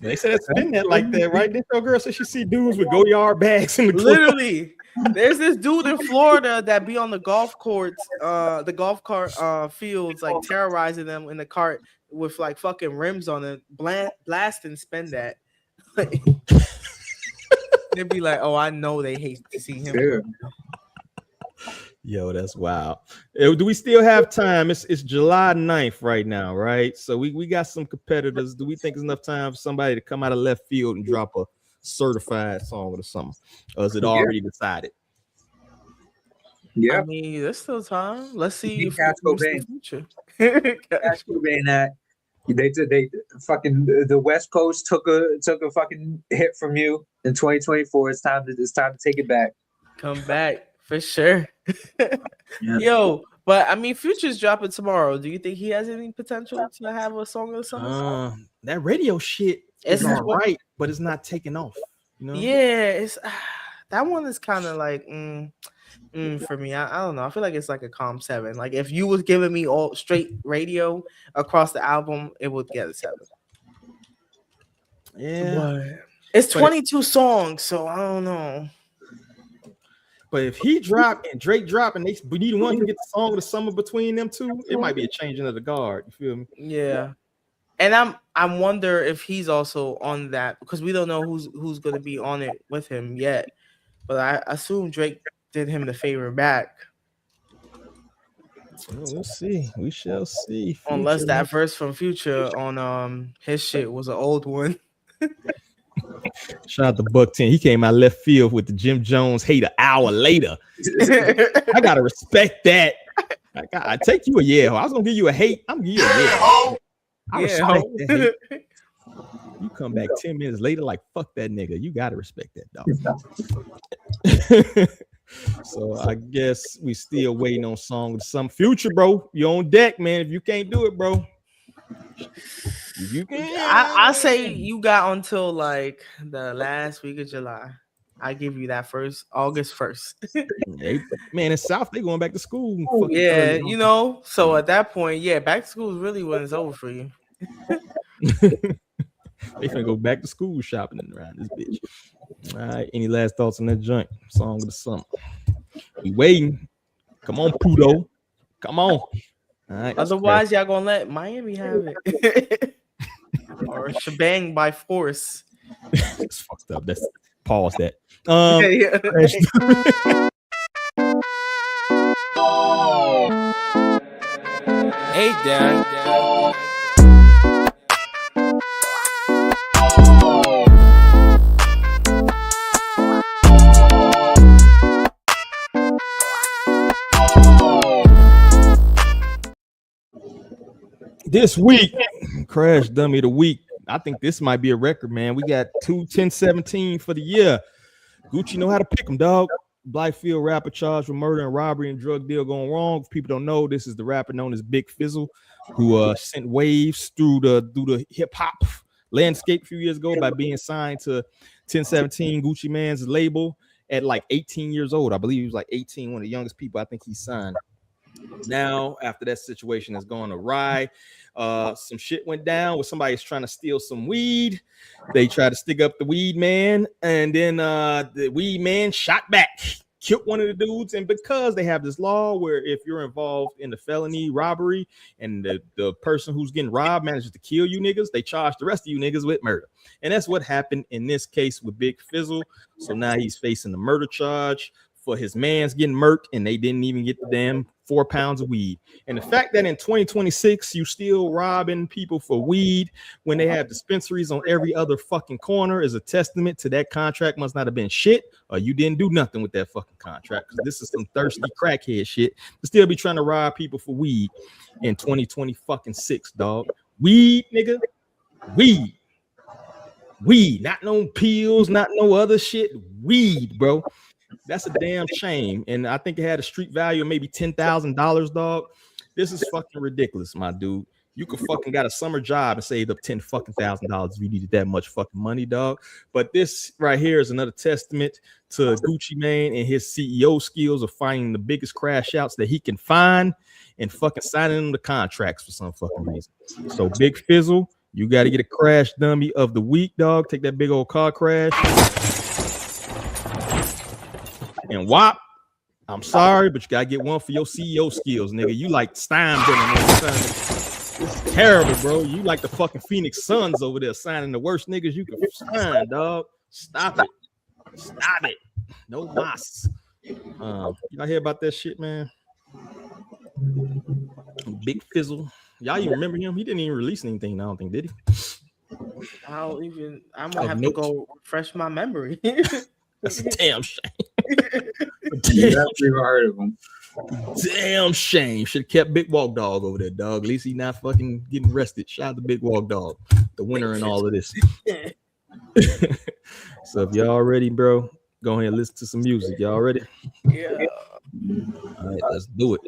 They said spin that like that, right? This girl said she see dudes with go-yard bags in the club. Literally, there's this dude in Florida that be on the golf courts, the golf cart fields, like terrorizing them in the cart with like fucking rims on it, blast and spin that. They'd be like, "Oh, I know they hate to see him." Yeah. Yo, that's wild. Do we still have time? It's July 9th right now, right? So we got some competitors. Do we think it's enough time for somebody to come out of left field and drop a certified song or something? Or is it already decided? Yeah. I mean, there's still time. Let's see if Cash the future. Cash Cobain that they fucking the West Coast took a fucking hit from you in 2024. It's time to take it back. Come back for sure. Yeah. Yo, but I mean, Future's dropping tomorrow. Do you think he has any potential to have a song or something? That radio shit is all right, but it's not taking off. You know? Yeah, it's that one is kind of like for me. I don't know. I feel like it's like a calm 7. Like if you was giving me all straight radio across the album, it would get a 7. Yeah, but it's 22 songs, so I don't know. But if he drop and Drake drop and we need one to get the song of the summer between them two, it might be a changing of the guard. You feel me? Yeah. And I wonder if he's also on that because we don't know who's going to be on it with him yet. But I assume Drake did him the favor back. We'll see. We shall see. Future. Unless that verse from Future on his shit was an old one. Shout out to Buck 10. He came out left field with the Jim Jones hate an hour later. I gotta respect that. I take you a yeah. I was gonna give you a hate. I'm gonna give you a yeah. I respect that hate. You come back 10 minutes later, like fuck that nigga. You gotta respect that dog. So I guess we still waiting on song with some Future, bro. You on deck, man. If you can't do it, bro. You can. I say you got until like the last week of July. I give you that August 1st. Man, in South, they going back to school. Yeah, you know. So at that point, yeah, back to school is really when it's over for you. They finna go back to school shopping around this bitch. All right, any last thoughts on that joint? Song of the summer. We waiting. Come on, Pluto. Come on. All right. Otherwise, y'all gonna let Miami have it. Or shebang by force. It's fucked up. That's pause that. Hey, Dad. This week, Crash Dummy of the Week. I think this might be a record, man. We got 2-10-17 for the year. Gucci know how to pick them, dog. Blythefield rapper charged with murder and robbery and drug deal going wrong. If people don't know, this is the rapper known as Big Fizzle, who sent waves through the hip hop landscape a few years ago by being signed to 1017 Gucci Man's label at like 18 years old. I believe he was like 18, one of the youngest people I think he signed. Now, after that situation has gone awry, some shit went down where somebody's trying to steal some weed. They tried to stick up the weed man, and then the weed man shot back, killed one of the dudes. And because they have this law where if you're involved in the felony robbery and the person who's getting robbed manages to kill you niggas, they charge the rest of you niggas with murder. And that's what happened in this case with Big Fizzle. So now he's facing the murder charge for his man's getting murked, and they didn't even get the damn 4 pounds of weed. And the fact that in 2026 you still robbing people for weed when they have dispensaries on every other fucking corner is a testament to that contract must not have been shit, or you didn't do nothing with that fucking contract, because this is some thirsty crackhead shit to still be trying to rob people for weed in 2026, dog. Weed, nigga. Weed, not no pills, not no other shit. Weed, bro. That's a damn shame. And I think it had a street value of maybe $10,000, dog. This is fucking ridiculous, my dude. You could fucking got a summer job and saved up $10,000 if you needed that much fucking money, dog. But this right here is another testament to Gucci Mane and his CEO skills of finding the biggest crash outs that he can find and fucking signing them the contracts for some fucking reason. So Big Fizzle, you got to get a crash dummy of the week, dog. Take that big old car crash. And WAP, I'm sorry, but you gotta get one for your CEO skills, nigga. You like Steinbrenner. It's terrible, bro. You like the fucking Phoenix Suns over there signing the worst niggas you can sign, dog. Stop it. Stop it. No mas. Y'all hear about that shit, man? Big Fizzle. Y'all even remember him? He didn't even release anything, I don't think, did he? I'm gonna have to go refresh my memory. That's a damn shame. Never heard of him. Damn shame. Should have kept Big Walk Dog over there, dog. At least he's not fucking getting arrested. Shout out to Big Walk Dog, the winner in all of this. So if y'all ready, bro, go ahead and listen to some music. Y'all ready? Yeah. All right, let's do it.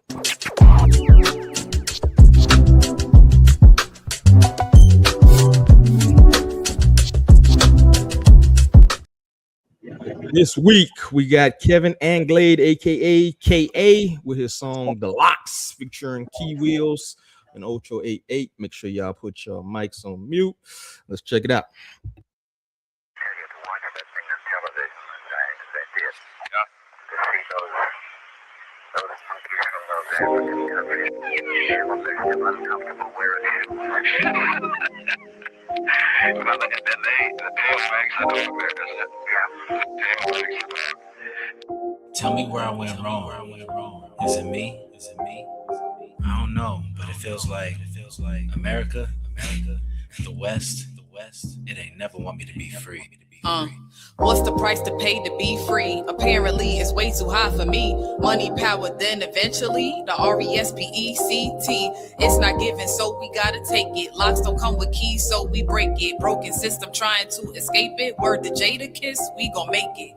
This week we got Kevin Anglade, aka KA, with his song "The Locks," featuring Key Wheels and Ocho 88. Make sure y'all put your mics on mute. Let's check it out. When I look at that name, the tail max, I know where Tell me where I went wrong. Is it me? I don't know, but it feels like America, the West, it ain't never want me to be free. What's the price to pay to be free? Apparently it's way too high for me. Money, power, then eventually the RESPECT. It's not given, so we gotta take it. Locks don't come with keys, so we break it. Broken system trying to escape it. Word to Jadakiss, we gon' make it.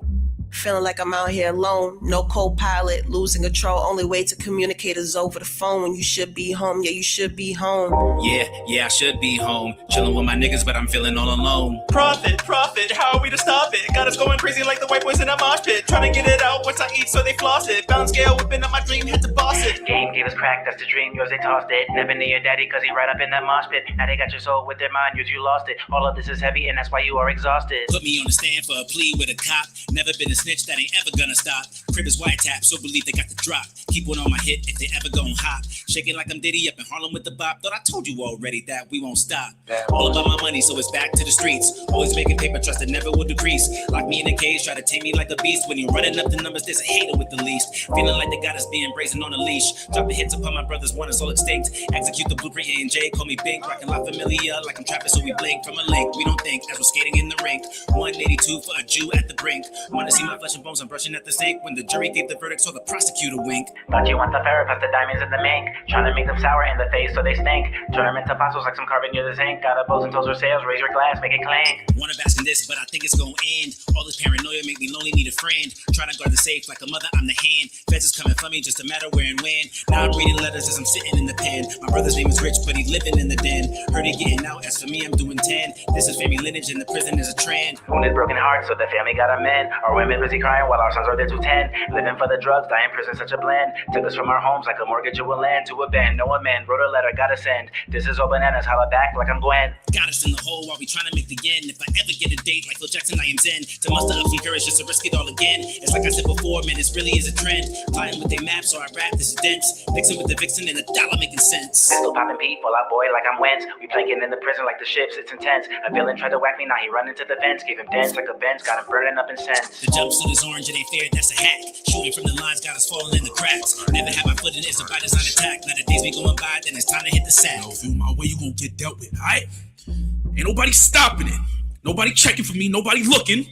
Feeling like I'm out here alone, no co-pilot, losing control. Only way to communicate is over the phone. When you should be home, yeah, you should be home. Yeah, I should be home, chilling with my niggas, but I'm feeling all alone. Profit, how are we to stop it? Got us going crazy like the white boys in a mosh pit. Trying to get it out once I eat, so they floss it. Balance scale, whipping up my dream, had to boss it. Game gave us crack, that's the dream, yours they tossed it. Never near your daddy, cause he right up in that mosh pit. Now they got your soul with their mind, yours you lost it. All of this is heavy, and that's why you are exhausted. Put me on the stand for a plea with a cop. Never been a snitch, that ain't ever gonna stop. Crib is wiretap, so believe they got the drop. Keep one on my hit if they ever gon' hop. Shaking like I'm Diddy up in Harlem with the bop. Thought I told you already that we won't stop. All about my money, so it's back to the streets. Always making paper, trust that never will decrease. Lock me in a cage, try to tame me like a beast. When you're running up the numbers, there's a hater with the least. Feeling like they got us being brazen on a leash. Dropping hits upon my brothers, one is all extinct. Execute the blueprint, A&J, call me Bink. Rockin' La Familia like I'm trapping, so we blink from a link. We don't think as we're skating in the rink. 182 for a Jew at the brink. Wanna see my flesh and bones, I'm brushing at the sink. When the jury gave the verdict, so the prosecutor wink. Thought you want the ferret, the diamonds in the mink. Trying to make them sour in the face so they stink. Turn them into fossils like some carbon near the zinc. Got a bows and toes for sales, raise your glass, make it clank. Wanna bask in this, but I think it's gonna end. All this paranoia make me lonely, need a friend. Trying to guard the safe like a mother, I'm the hand. Feds is coming for me, just a matter where and when. Now I'm reading letters as I'm sitting in the pen. My brother's name is Rich, but he's living in the den. Heard he getting out, as for me, I'm doing 10. This is family lineage, and the prison is a trend. Wounded, broken heart, so the family got a man. Our women busy crying while our sons are there to tend. Living for the drugs, die in prison, such a blend. Took us from our homes like a mortgage to a land. To a band, know a man, wrote a letter, gotta send. This is all bananas, holla back like I'm Gwen. Got us in the hole while we trying to make the yen. If I ever get a date like Phil Jackson, I am Zen. To muster up some courage just to risk it all again. It's like I said before, man, this really is a trend. Flying with their maps, so I rap, this is dense. Mixing with the vixen and the dollar making sense. Pistol popping Pete, pull out boy like I'm Wentz. We planking in the prison like the ships, it's intense. A villain tried to whack me, now he run into the fence. Gave him dents like a Benz, got him burning up in scents. The jumpsuit is orange and they feared that's a hack. Shooting from the lines, got us falling in the cracks. Never had my foot in this, about design attack. Now the days be going by, then it's time to hit the sack. If you my way, you gon' get dealt with, alright? Ain't nobody stopping it. Nobody checking for me, nobody looking.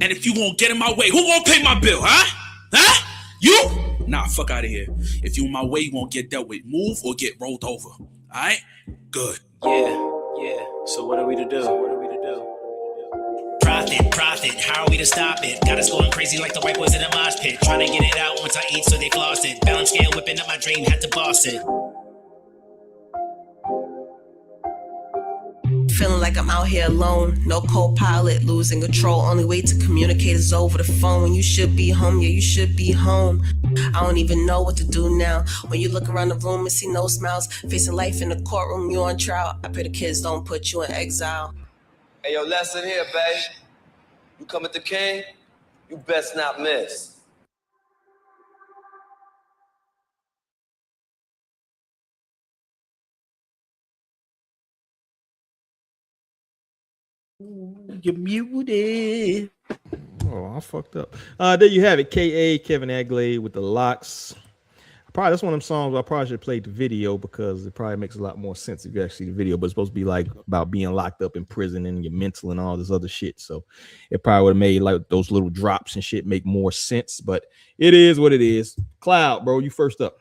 And if you won't get in my way, who won't pay my bill, huh? Huh? You? Nah, fuck out of here. If you in my way, you won't get dealt with. Move or get rolled over. Alright? Good. Yeah. So what are we to do? Profit, how are we to stop it? Got us going crazy like the white boys in a mosh pit. Trying to get it out once I eat so they floss it. Balance scale whipping up my dream, had to boss it. Feeling like I'm out here alone, no co-pilot, losing control. Only way to communicate is over the phone. When you should be home, yeah, you should be home. I don't even know what to do now. When you look around the room and see no smiles, facing life in the courtroom, you on trial. I pray the kids don't put you in exile. Hey, yo, lesson here, babe. You come at the king, you best not miss. You're muted. Oh, I fucked up. There you have it. K.A. Kevin Aglade with the locks. Probably that's one of them songs I probably should have played the video because it probably makes a lot more sense if you actually see the video. But it's supposed to be like about being locked up in prison and your mental and all this other shit. So it probably would have made like those little drops and shit make more sense. But it is what it is. Cloud, bro, you first up.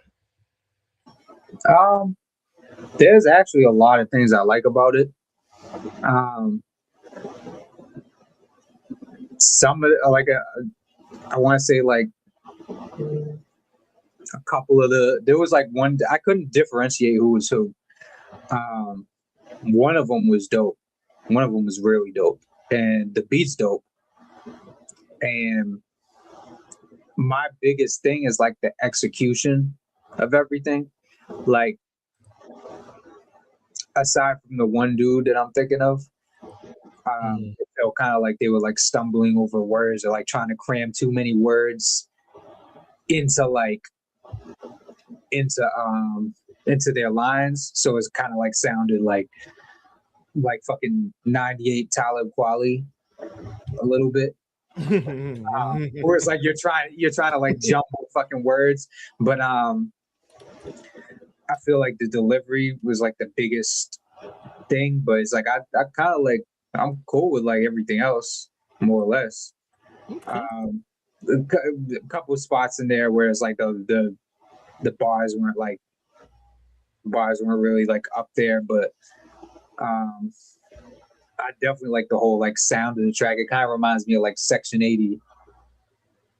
There's actually a lot of things I like about it. Some of it, like I want to say like a couple of there was like one I couldn't differentiate who was who. One of them was dope. One of them was really dope, and the beat's dope. And my biggest thing is like the execution of everything. Like aside from the one dude that I'm thinking of, it felt kind of like they were like stumbling over words or like trying to cram too many words into their lines. So it's kind of like sounded like fucking 98 Talib Kweli a little bit. Where it's like you're trying to like jumble fucking words, but I feel like the delivery was like the biggest thing. But it's like I kind of like I'm cool with like everything else more or less. A couple of spots in there where it's like the bars weren't really like up there, but I definitely like the whole like sound of the track. It kind of reminds me of like Section 80, you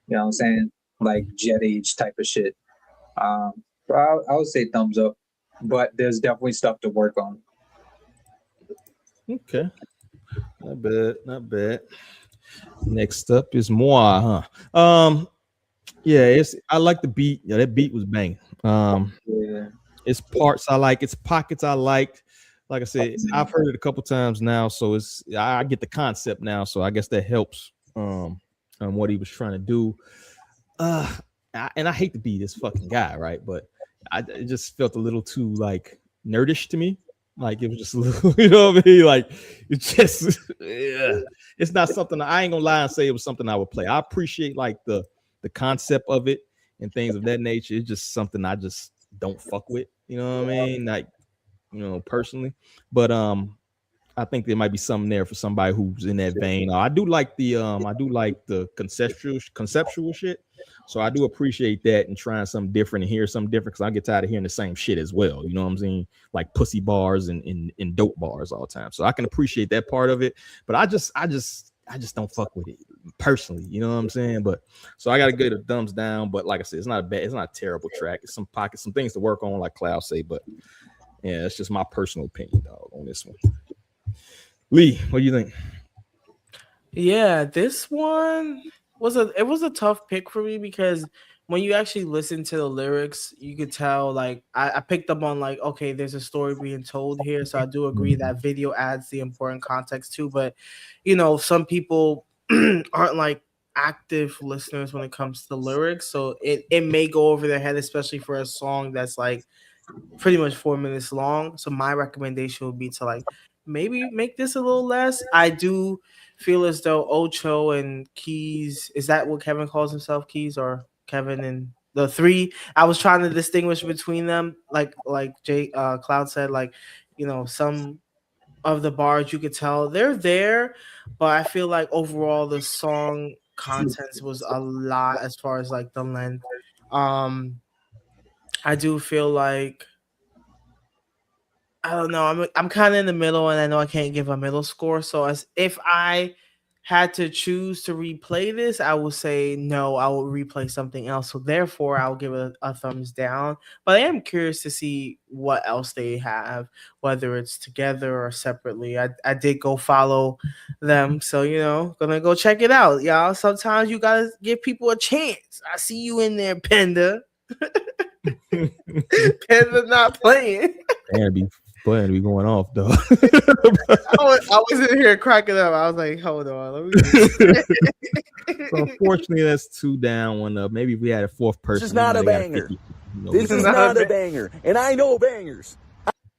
know what I'm saying, like Jet Age type of shit. I would say thumbs up, but there's definitely stuff to work on. Okay, not bad. Next up is Moi, huh? Yeah, I like the beat. Yeah, that beat was banging. Yeah. Its parts I like, its pockets I liked. Like I said, I've heard it a couple times now, so I get the concept now. So I guess that helps on what he was trying to do. And I hate to be this fucking guy, right? But it just felt a little too like nerdish to me. Like it was just a little, you know what I mean? Like it's just, yeah. It's not something I ain't gonna lie and say it was something I would play. I appreciate like the concept of it and things of that nature. It's just something I just don't fuck with. You know what I mean? Like, you know, personally. But I think there might be something there for somebody who's in that vein. I do like the conceptual shit. So I do appreciate that and trying something different and hear something different because I get tired of hearing the same shit as well. You know what I'm saying? Like pussy bars and dope bars all the time. So I can appreciate that part of it, but I just don't fuck with it personally. You know what I'm saying? But so I gotta get a thumbs down. But like I said, it's not a terrible track. It's some pockets, some things to work on, like Cloud say. But yeah, it's just my personal opinion, dog, on this one. Lee, what do you think? Yeah, this one was a tough pick for me because when you actually listen to the lyrics, you could tell like I picked up on like, okay, there's a story being told here. So I do agree that video adds the important context too. But you know, some people aren't like active listeners when it comes to lyrics, so it may go over their head, especially for a song that's like pretty much 4 minutes long. So my recommendation would be to like maybe make this a little less. I do feel as though Ocho and Keys, is that what Kevin calls himself, Keys, or Kevin and the three? I was trying to distinguish between them, like Cloud said, like, you know, some of the bars you could tell they're there, but I feel like overall the song contents was a lot as far as like the length. I do feel like, I don't know, I'm kind of in the middle, and I know I can't give a middle score. So as if I had to choose to replay this, I would say no, I will replay something else. So therefore, I'll give it a thumbs down. But I am curious to see what else they have, whether it's together or separately. I did go follow them, so you know, gonna go check it out, y'all. Sometimes you gotta give people a chance. I see you in there, Panda. Panda not playing. Panda be going off though. I was in here cracking up. I was like, hold on. So unfortunately, that's 2 down, 1 up. Maybe if we had a fourth person. This is not a banger. This is not a banger. And I know bangers.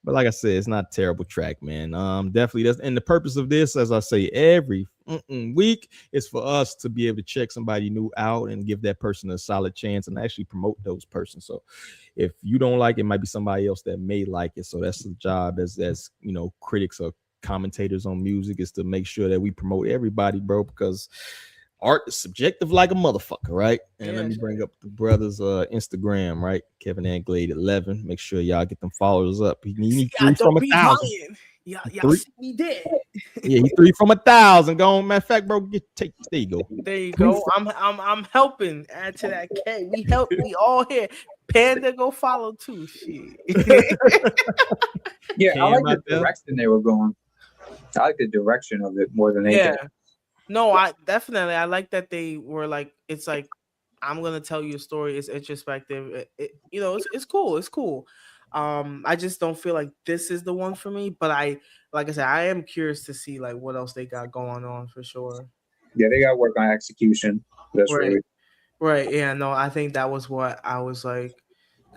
But like I said, it's not a terrible track, man. Definitely that's, and the purpose of this, as I say every week, is for us to be able to check somebody new out and give that person a solid chance and actually promote those persons. So if you don't like it, might be somebody else that may like it. So that's the job as you know, critics or commentators on music, is to make sure that we promote everybody, bro, because art is subjective like a motherfucker, right? And let me bring up the brothers' Instagram, right? Kevin and Glade 11. Make sure y'all get them followers up. He needs 3 from 1,000. Y'all see me dead. Yeah, he 3 from 1,000. Go on, matter of fact, bro. There you go. There you go. I'm helping add to that K. We all here. Panda, go follow too. Shit. Yeah, I like the direction they were going. I like the direction of it more than anything. Yeah. No, I like that they were like, it's like, I'm gonna tell you a story. It's introspective. You know, it's cool. It's cool. I just don't feel like this is the one for me. But like I said, I am curious to see like what else they got going on for sure. Yeah, they got to work on execution. That's right. Yeah, no, I think that was what I was like,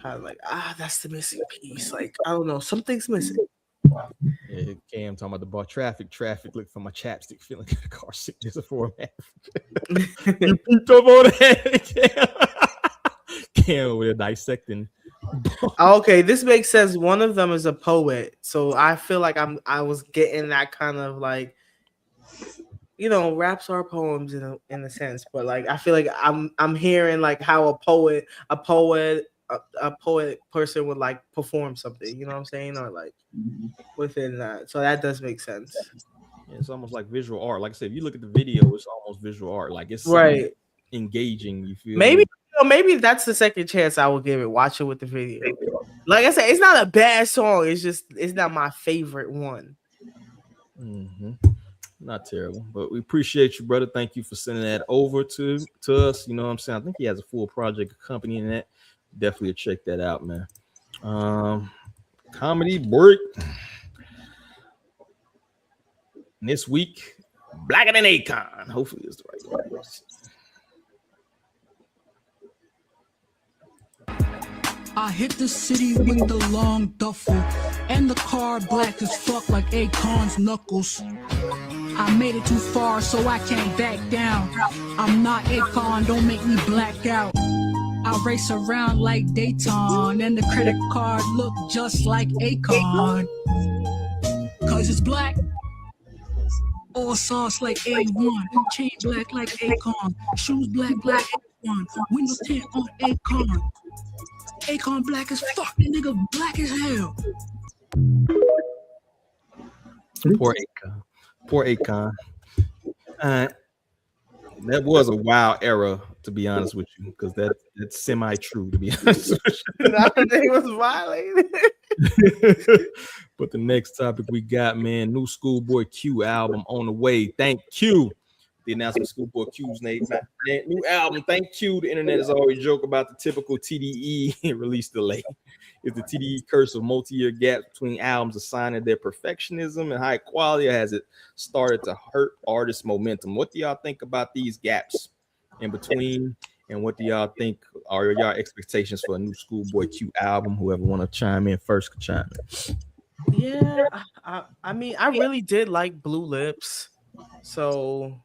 kind of like, that's the missing piece. Like, I don't know, something's missing. Yeah, Cam talking about the bar traffic. Look for my chapstick feeling in the car seat. There's a format. You peeped up on that. Cam over there dissecting. Okay, this makes sense. One of them is a poet, so I feel like I was getting that kind of like, you know, raps are poems in a sense, but like I feel like I'm hearing like how a poet person would like perform something, you know what I'm saying, or like within that. So that does make sense. Yeah, it's almost like visual art. Like I said, if you look at the video, it's almost visual art. Like it's right, engaging. You feel maybe that's the second chance I will give it. Watch it with the video. Like I said, it's not a bad song. It's just it's not my favorite one. Not terrible, but we appreciate you, brother. Thank you for sending that over to us. You know what I'm saying? I think he has a full project accompanying that. Definitely check that out, man. Comedy break. This week, Blacker Than Akon. Hopefully it's the right one. I hit the city with the long duffel and the car black as fuck like Akon's knuckles. I made it too far so I can't back down. I'm not Akon, don't make me black out. I race around like Dayton and the credit card look just like Akon. Cause it's black. All sauce like A1, chain black like Akon, shoes black Akon, window tint on Akon. Akon black as fuck, that nigga black as hell. Poor Akon. That was a wild era, to be honest with you, because that's semi-true, to be honest with you. Nothing was violated. But the next topic we got, man, new Schoolboy Q album on the way. Thank you. the announcement of Schoolboy Q's new album. Thank you. The internet is always joke about the typical TDE release delay. Is the TDE curse of multi-year gaps between albums a sign of their perfectionism and high quality, or has it started to hurt artists' momentum? What do y'all think about these gaps in between? And what do y'all think are y'all expectations for a new Schoolboy Q album? Whoever want to chime in first can chime in. Yeah, I mean, I really did like Blue Lips. So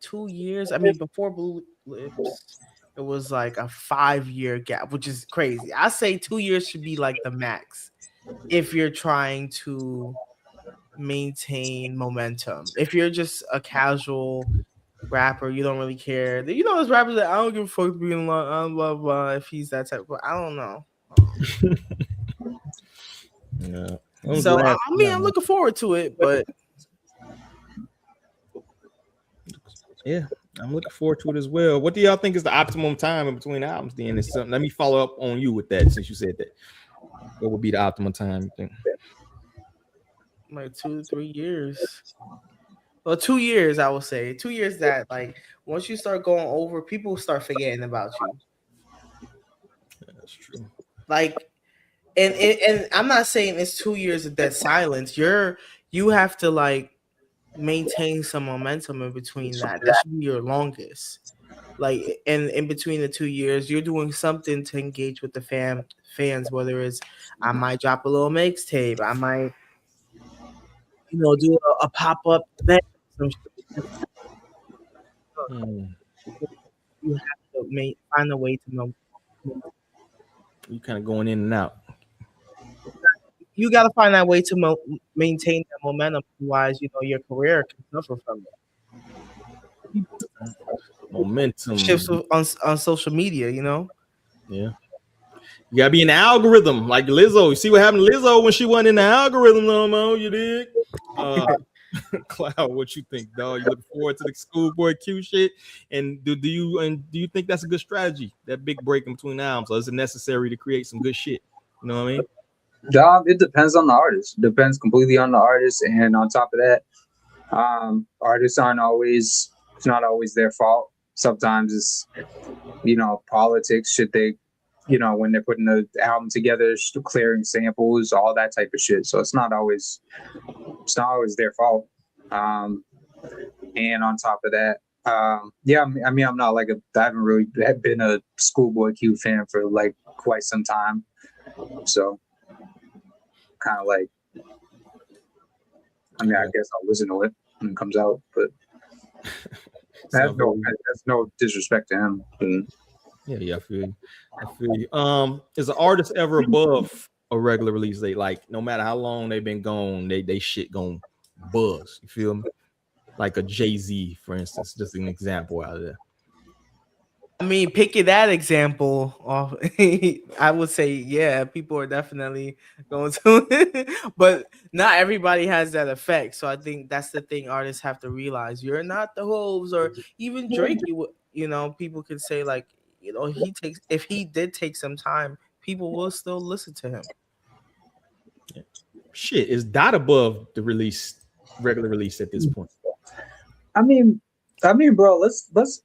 2 years. I mean, before Blue Lips, it was like a 5-year gap, which is crazy. I say 2 years should be like the max if you're trying to maintain momentum. If you're just a casual rapper, you don't really care. You know, those rappers that I don't give a fuck being like blah blah. If he's that type, but I don't know. Yeah. So I mean, I'm looking forward to it, but yeah, I'm looking forward to it as well. What do y'all think is the optimum time in between albums? Then it's something. Let me follow up on you with that since you said that. What would be the optimum time you think? Like 2 to 3 years. Well, 2 years, I would say. 2 years that like once you start going over, people start forgetting about you. That's true. Like, and I'm not saying it's 2 years of dead silence. You have to like maintain some momentum in between that. That should be your longest. Like, and in between the 2 years, you're doing something to engage with the fans. Whether it's I might drop a little mixtape, I might, do a pop up event. You have to find a way to. You kind of going in and out. You got to find that way to maintain that momentum. Otherwise, your career can suffer from it. Momentum shifts on social media. Yeah. You gotta be in the algorithm, like Lizzo. You see what happened to Lizzo when she wasn't in the algorithm no more. You dig? Cloud, what you think, dog? You looking forward to the Schoolboy Q shit? And do you think that's a good strategy? That big break in between albums, or is it necessary to create some good shit? You know what I mean? It depends on the artist. Depends completely on the artist, and on top of that, artists it's not always their fault. Sometimes it's politics. Should they, when they're putting the album together, clearing samples, all that type of shit. So it's not always their fault. And on top of that, I mean, I'm not I haven't really been a Schoolboy Q fan for like quite some time. So kind of like, I mean, I guess I'll listen to it when it comes out, but that's no disrespect to him. Yeah, I feel you. Is an artist ever above a regular release date? Like, no matter how long they've been gone, they shit gon' buzz. You feel me? Like a Jay-Z, for instance, just an example out of there. I mean, picking that example off, I would say, yeah, people are definitely going to, but not everybody has that effect. So I think that's the thing artists have to realize. You're not the Hoves, or even Drake. People could say like, if he did take some time, people will still listen to him. Yeah. Shit, is that above the regular release at this point? I mean, bro, let's.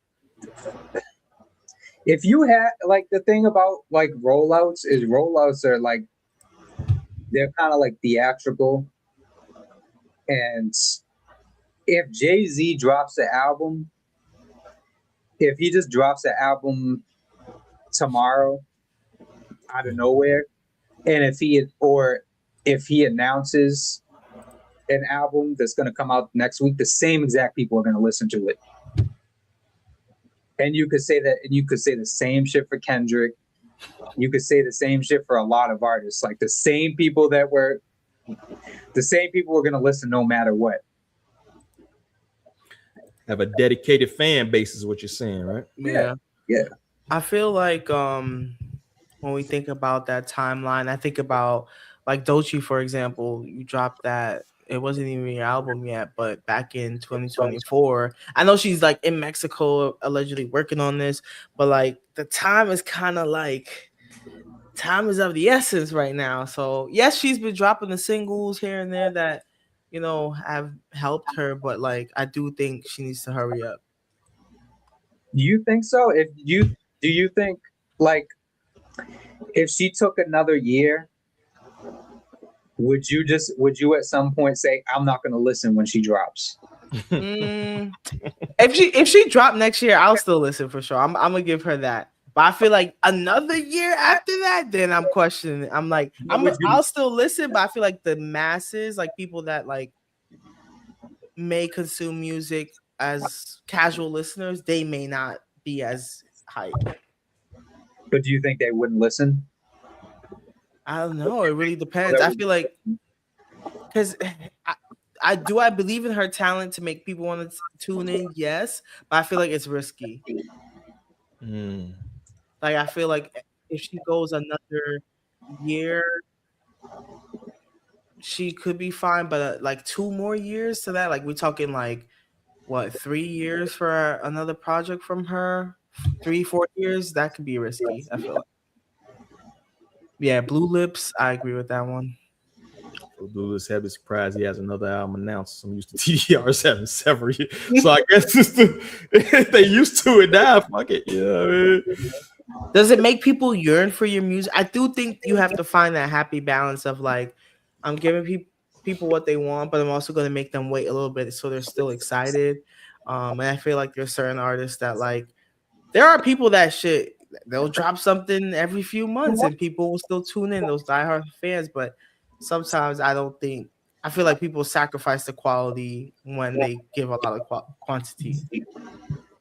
If you had like the thing about like rollouts are like they're kind of like theatrical, and if Jay-Z drops the album, if he just drops the album tomorrow out of nowhere, and if he announces an album that's going to come out next week, the same exact people are going to listen to it. And you could say the same shit for Kendrick. You could say the same shit for a lot of artists. Like the same people were going to listen no matter what. Have a dedicated fan base is what you're saying, right? Yeah. Yeah. I feel like when we think about that timeline, I think about like Doechii, for example. You dropped that. It wasn't even your album yet, but back in 2024, I know she's like in Mexico allegedly working on this, but like the time is kind of like time is of the essence right now. So yes, she's been dropping the singles here and there that you know, have helped her, but like I do think she needs to hurry up. Do you think so? Do you think like if she took another year, would you at some point say, I'm not gonna listen when she drops? If she dropped next year, I'll still listen for sure. I'm gonna give her that. But I feel like another year after that, then I'm questioning. I'm like, I'll still listen, but I feel like the masses, like people that like may consume music as casual listeners, they may not be as hype. But do you think they wouldn't listen? I don't know. It really depends. I feel like because I believe in her talent to make people want to tune in. Yes, but I feel like it's risky. Like I feel like if she goes another year, she could be fine. But like 2 more years to that, like we're talking like what 3 years for another project from her, 3-4 years. That could be risky. I feel like. Yeah, Blue Lips. I agree with that one. Blue Lips had be surprised he has another album announced. I'm used to TDRs having several years, so I guess it's they used to it now. Fuck it, yeah. I mean. Does it make people yearn for your music? I do think you have to find that happy balance of like, I'm giving people what they want, but I'm also going to make them wait a little bit so they're still excited. And I feel like there's certain artists that like, there are people that they'll drop something every few months and people will still tune in, those diehard fans. But sometimes I feel like people sacrifice the quality when they give a lot of quantity.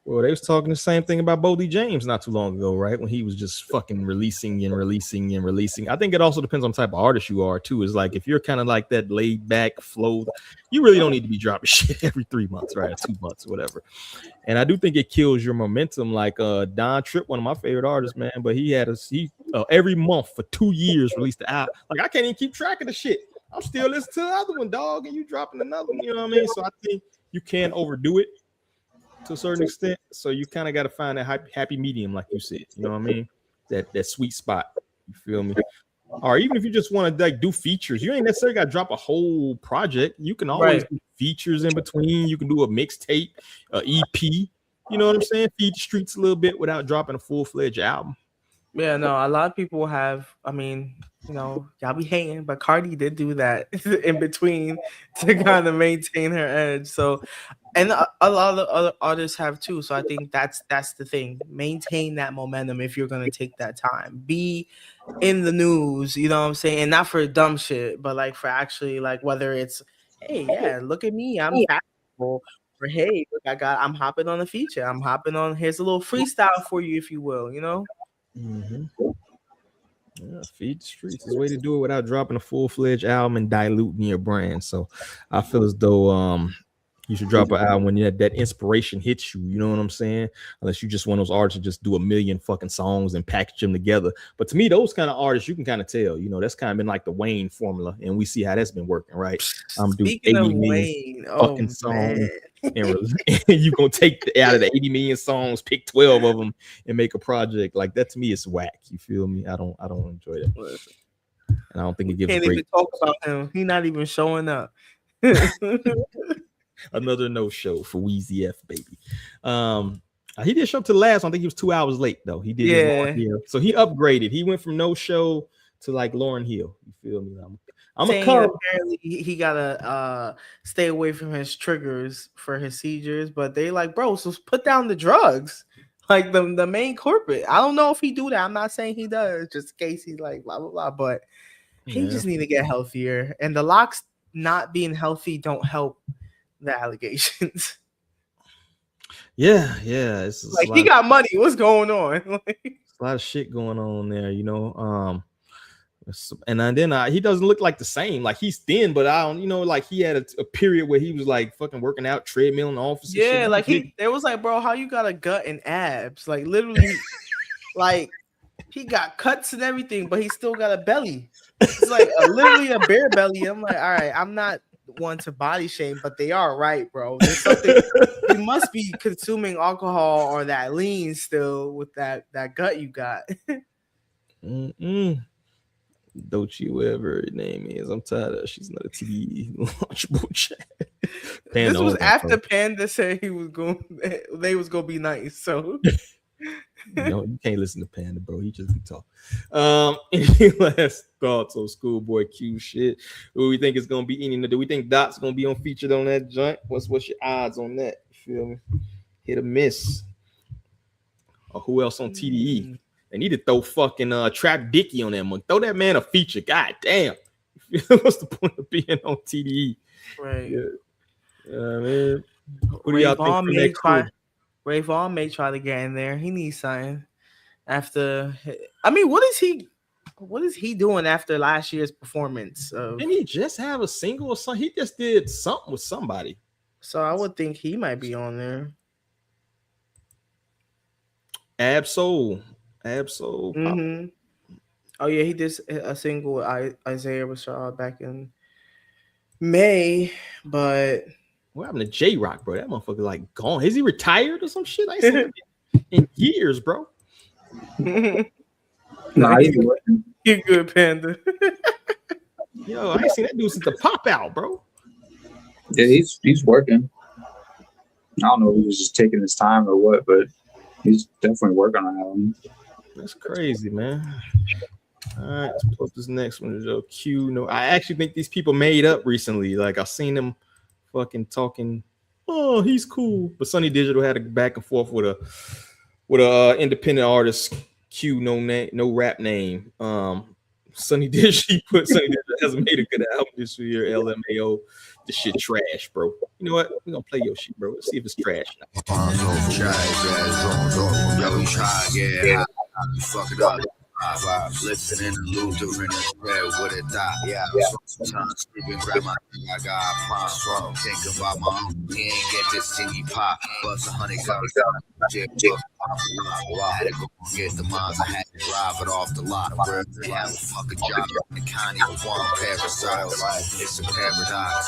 Well, they was talking the same thing about Bodie James not too long ago, right? When he was just fucking releasing and releasing and releasing. I think it also depends on the type of artist you are too. Is like if you're kind of like that laid back flow, you really don't need to be dropping shit every 3 months, right? 2 months, whatever. And I do think it kills your momentum. Like Don Tripp, one of my favorite artists, man. But he every month for 2 years released the album. Like I can't even keep track of the shit. I'm still listening to the other one, dog, and you dropping another one. You know what I mean? So I think you can overdo it to a certain extent, so you kind of got to find that happy medium, like you said. You know what I mean? That sweet spot. You feel me? Or even if you just want to like do features, you ain't necessarily got to drop a whole project. You can always do features in between. You can do a mixtape, EP. You know what I'm saying? Feed the streets a little bit without dropping a full-fledged album. Yeah, no, a lot of people have. I mean, you know, y'all be hating, but Cardi did do that in between to kind of maintain her edge. So, and a lot of other artists have too. So I think that's the thing. Maintain that momentum if you're gonna take that time. Be in the news, you know what I'm saying? And not for dumb shit, but like for actually like whether it's, hey, yeah, look at me, I'm fashionable, or hey, look, I'm hopping on a feature. I'm hopping on. Here's a little freestyle for you, if you will. You know. Mm-hmm. Yeah, feed the streets is a way to do it without dropping a full-fledged album and diluting your brand. So I feel as though you should drop an album when that inspiration hits you. You know what I'm saying? Unless you just one of those artists to just do a million fucking songs and package them together. But to me, those kind of artists, you can kind of tell. You know, that's kind of been like the Wayne formula, and we see how that's been working, right? Do 80 million fucking songs, and you gonna take out of the 80 million songs, pick 12 of them, and make a project like that. To me, it's whack. You feel me? I don't enjoy that, and I don't think it gives. Can't even talk about him. He's not even showing up. Another no show for Weezy F, baby. He did show up to the last one. I think he was 2 hours late though. He did. Yeah. So he upgraded. He went from no show to like Lauryn Hill. You feel me? I'm a come. Apparently he gotta stay away from his triggers for his seizures. But they like, bro, so put down the drugs. Like the main corporate. I don't know if he do that. I'm not saying he does, just in case he's like blah blah blah. But he just need to get healthier. And the locks not being healthy don't help the allegations. Yeah. It's like he got money. What's going on? A lot of shit going on there, you know. And then he doesn't look like the same. Like he's thin, but I don't, you know, like he had a period where he was like fucking working out, treadmill in the office. Yeah, like there was like, bro, how you got a gut and abs? Like literally, like he got cuts and everything, but he still got a belly. It's like literally a bare belly. I'm like, all right, I'm not one to body shame, but they are right, bro. There's something. You must be consuming alcohol or that lean still with that gut you got. Dochi, whatever her name is. I'm tired of she's not a TDE launchable chat. This was after Panda said he was going. They was gonna be nice. So you can't listen to Panda, bro. He just be talking. Any last thoughts on Schoolboy Q shit? Who we think is gonna be eating? Do we think Dot's gonna be featured on that joint? What's your odds on that? You feel me? Hit or miss? Or who else on TDE? They need to throw fucking Trap Dicky on that one. Throw that man a feature. God damn. What's the point of being on TDE? Right. Man. Who do y'all think from that crew? Ray Vaughn may try to get in there. He needs something. After, I mean, what is he doing after last year's performance? Didn't he just have a single or something? He just did something with somebody. So I would think he might be on there. Absol. Mm-hmm. Oh yeah, he did a single with Isaiah Rashad back in May, but what happened to J-Rock, bro? That motherfucker like gone. Is he retired or some shit? I ain't seen him in years, bro. Nah, he's working. You good, Panda? Yo, I ain't seen that dude since the pop out, bro. Yeah, he's working. I don't know if he was just taking his time or what, but he's definitely working on album. That's crazy, man. All right, let's post this next one. Q. No, I actually think these people made up recently. Like I've seen them fucking talking. Oh, he's cool. But Sunny Digital had a back and forth with a independent artist. Q. No rap name. Sunny Digital. Sunny Digital hasn't made a good album this year. LMAO. This shit trash, bro. You know what? We're gonna play your shit, bro. Let's see if it's trash. Fuck it up. Listen in the Luther in the red with a dot. Yeah, sometimes sleeping, grab my thing, I got prime. Think about my own. He ain't get this thingy pop. Bust 100 guns. I had to go get the moms. I had to drive it off the lot. Where they have a fucking job in the county with one parasite. It's a paradox.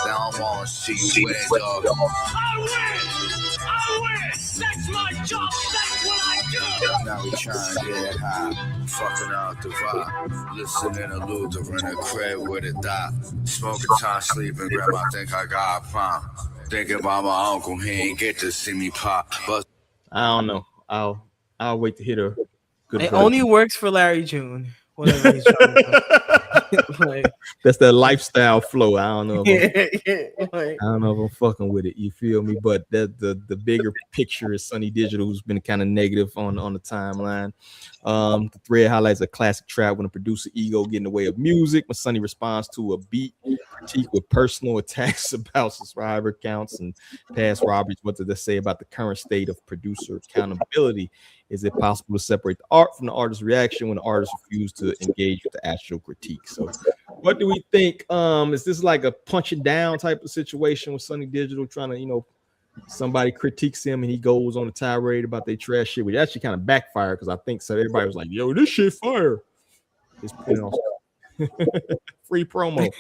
Now I'm on to you where, dog. I win! That's my job! That's what I do! Now we trying to get high. Fucking out the vibe. Listening to Luther in a crib with a dot. Smoking time, sleeping, grandma think I got a prime. Thinking about my uncle, he ain't get to see me pop. But I don't know. I'll wait to hit her. It only works for Larry June. Whatever he's trying to do. Like, that's that lifestyle flow. I don't know. Like, I don't know if I'm fucking with it. You feel me? But the bigger picture is Sunny Digital, who's been kind of negative on the timeline. The thread highlights a classic trap when a producer ego get in the way of music. When Sunny responds to a beat critique with personal attacks about subscriber counts and past robberies. What did they say about the current state of producer accountability? Is it possible to separate the art from the artist's reaction when the artist refused to engage with the actual critique? So what do we think? Is this like a punch it down type of situation with Sunny Digital trying to, somebody critiques him and he goes on a tirade about their trash shit, which actually kind of backfired because I think so everybody was like, yo, this shit fire. Just put it on free promo.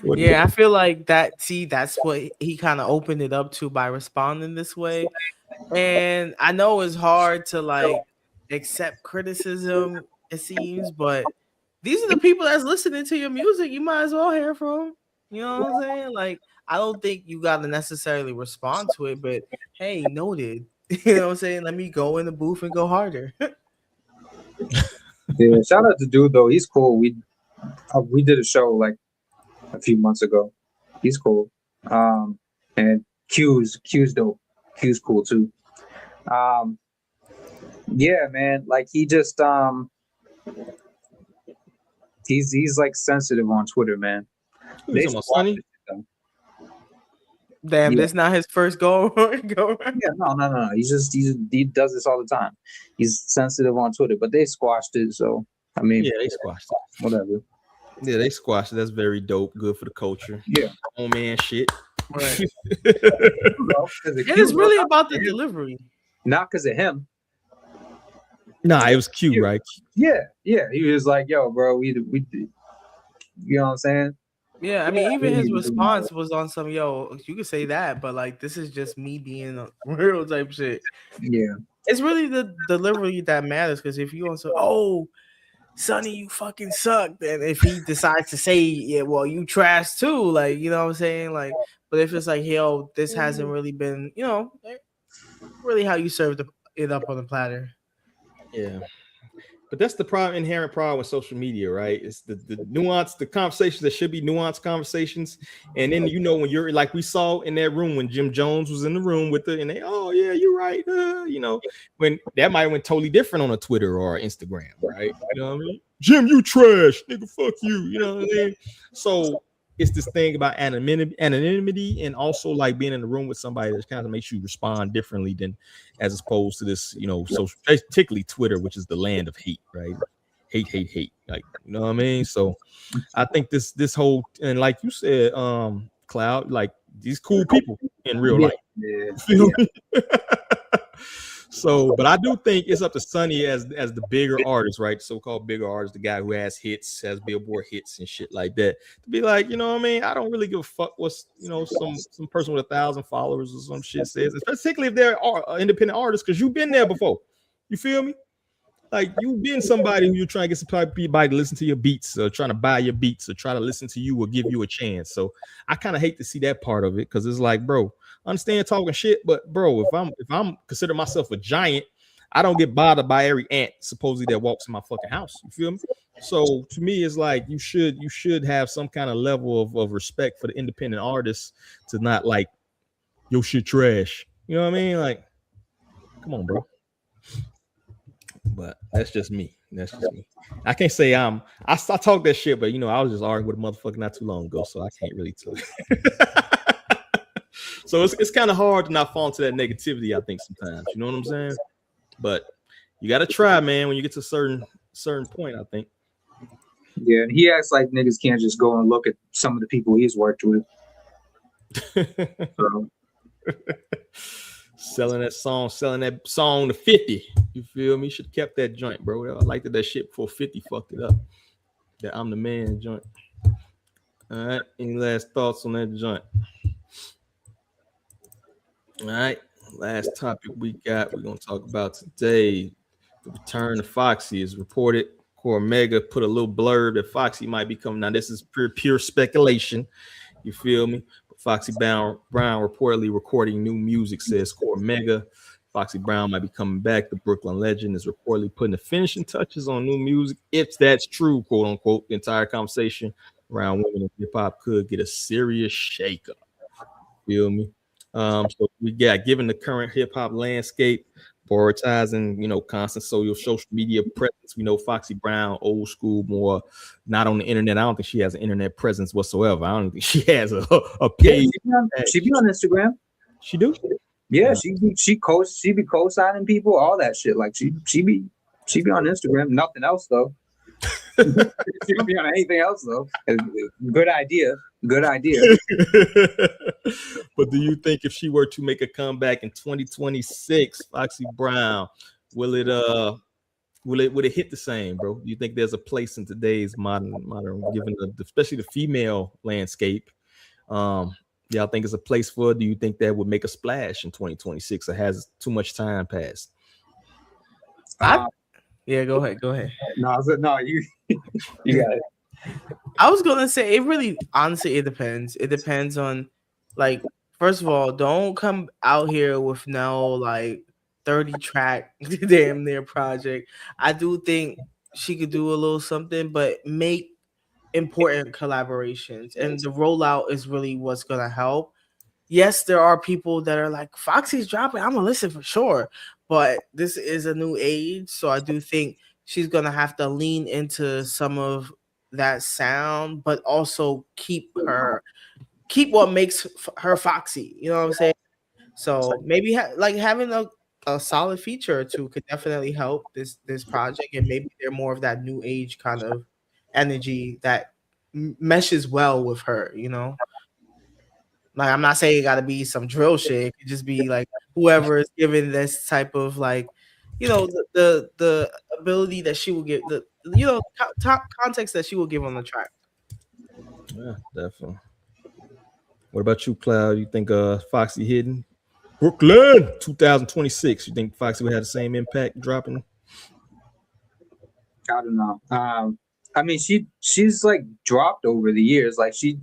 Yeah, I feel like that's what he kind of opened it up to by responding this way. And I know it's hard to like accept criticism, it seems, but these are the people that's listening to your music. You might as well hear from. You know what I'm saying? Like, I don't think you gotta necessarily respond to it, but hey, noted. You know what I'm saying? Let me go in the booth and go harder. Yeah, shout out to dude though. He's cool. We did a show like a few months ago. He's cool. And Q's dope. Q's cool too. Yeah, man. Like he just he's like sensitive on Twitter, man. Sunny? Damn, Yeah. this not his first go. Yeah, no. He does this all the time. He's sensitive on Twitter, but they squashed it. So I mean, yeah, they squashed it. Whatever. Yeah, they squashed it. That's very dope. Good for the culture. Yeah, oh man, shit. Right. It is really about the delivery. Not because of him. Nah, it was cute, right? Yeah. He was like, "Yo, bro, we did." You know what I'm saying? Yeah, I mean, even his response was on some, yo, you could say that, but like, this is just me being a real type shit. Yeah. It's really the delivery that matters, because if you also, Sonny, you fucking suck. And if he decides to say, yeah, well, you trash too, like, you know what I'm saying? Like, but if it's like, yo, this hasn't really been, you know, really how you serve it up on the platter. Yeah. But that's the problem, inherent problem with social media, right? It's the nuance, the conversations that should be nuanced conversations. And then, you know, when you're like we saw in that room when Jim Jones was in the room with it, and they, oh, yeah, you're right. You know, when that might have went totally different on a Twitter or Instagram, right? You know what I mean? Jim, you trash, nigga, fuck you. You know what I mean? So it's this thing about anonymity and also like being in the room with somebody that kind of makes you respond differently than as opposed to this, you know, social, particularly Twitter, which is the land of hate, right? Hate, like, you know what I mean? So I think this whole, and like you said, Cloud, like these cool people in real life. Yeah. So, but I do think it's up to Sonny as the bigger artist, right? So-called bigger artist, the guy who has hits, has Billboard hits and shit like that, to be like, you know what I mean? I don't really give a fuck what's, you know, some person with 1,000 followers or some shit says, particularly if they're independent artists, because you've been there before. You feel me? Like you've been somebody who you're trying to get somebody to listen to your beats, or trying to buy your beats, or try to listen to you or give you a chance. So I kind of hate to see that part of it, because it's like, bro, I understand talking shit, but bro, if I'm consider myself a giant, I don't get bothered by every ant supposedly that walks in my fucking house. You feel me? So to me, it's like you should have some kind of level of respect for the independent artists, to not like your shit trash. You know what I mean? Like, come on, bro. But that's just me. I can't say I talk that shit, but you know, I was just arguing with a motherfucker not too long ago, so I can't really tell you. So it's kind of hard to not fall into that negativity, I think, sometimes. You know what I'm saying? But you got to try, man, when you get to a certain point, I think. Yeah, and he acts like niggas can't just go and look at some of the people he's worked with. So. Selling that song to 50. You feel me? Should have kept that joint, bro. I liked that shit before 50 fucked it up. That I'm the man joint. All right. Any last thoughts on that joint? All right. Last topic we got, we're going to talk about today. The return of Foxy is reported. Cormega put a little blurb that Foxy might be coming. Now, this is pure speculation. You feel me? Foxy Brown reportedly recording new music, says Cormega. Foxy Brown might be coming back. The Brooklyn legend is reportedly putting the finishing touches on new music. If that's true, quote unquote, the entire conversation around women in hip hop could get a serious shakeup. Feel me? So we got, given the current hip hop landscape, prioritizing, you know, constant social media presence. We know Foxy Brown, old school, more not on the internet. I don't think she has an internet presence whatsoever. I don't think she has a page. Yeah, she be on Instagram. She do? Yeah, she be co-signing people, all that shit. Like she be on Instagram. Nothing else though. She don't be on anything else though. Good idea. But do you think if she were to make a comeback in 2026, Foxy Brown, will it hit the same, bro? Do you think there's a place in today's modern given especially the female landscape? Y'all think it's a place for it? Do you think that would make a splash in 2026, or has too much time passed? Yeah, go ahead. No, you got it. I was gonna say it really, honestly, it depends. It depends on, like, first of all, don't come out here with no like 30-track damn near project. I do think she could do a little something, but make important collaborations, and the rollout is really what's gonna help. Yes, there are people that are like, Foxy's dropping, I'm gonna listen for sure, but this is a new age, so I do think she's gonna have to lean into some of that sound, but also keep what makes her Foxy. You know what I'm saying? So maybe having a solid feature or two could definitely help this project, and maybe they're more of that new age kind of energy that meshes well with her. You know, like, I'm not saying it got to be some drill shit. It could just be like whoever is given this type of, like, you know, the ability that she will give, the, you know, context that she will give on the track. Yeah, definitely. What about you, Cloud? You think Foxy hitting Brooklyn 2026? You think Foxy would have the same impact dropping? I don't know. I mean, she's like dropped over the years. Like she's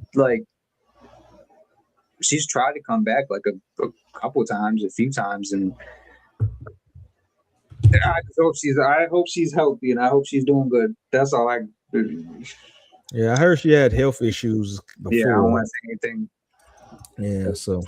tried to come back like a couple times, a few times, and I hope she's healthy and I hope she's doing good. That's all I. Yeah, I heard she had health issues before. Yeah, I don't want to say anything. Yeah, so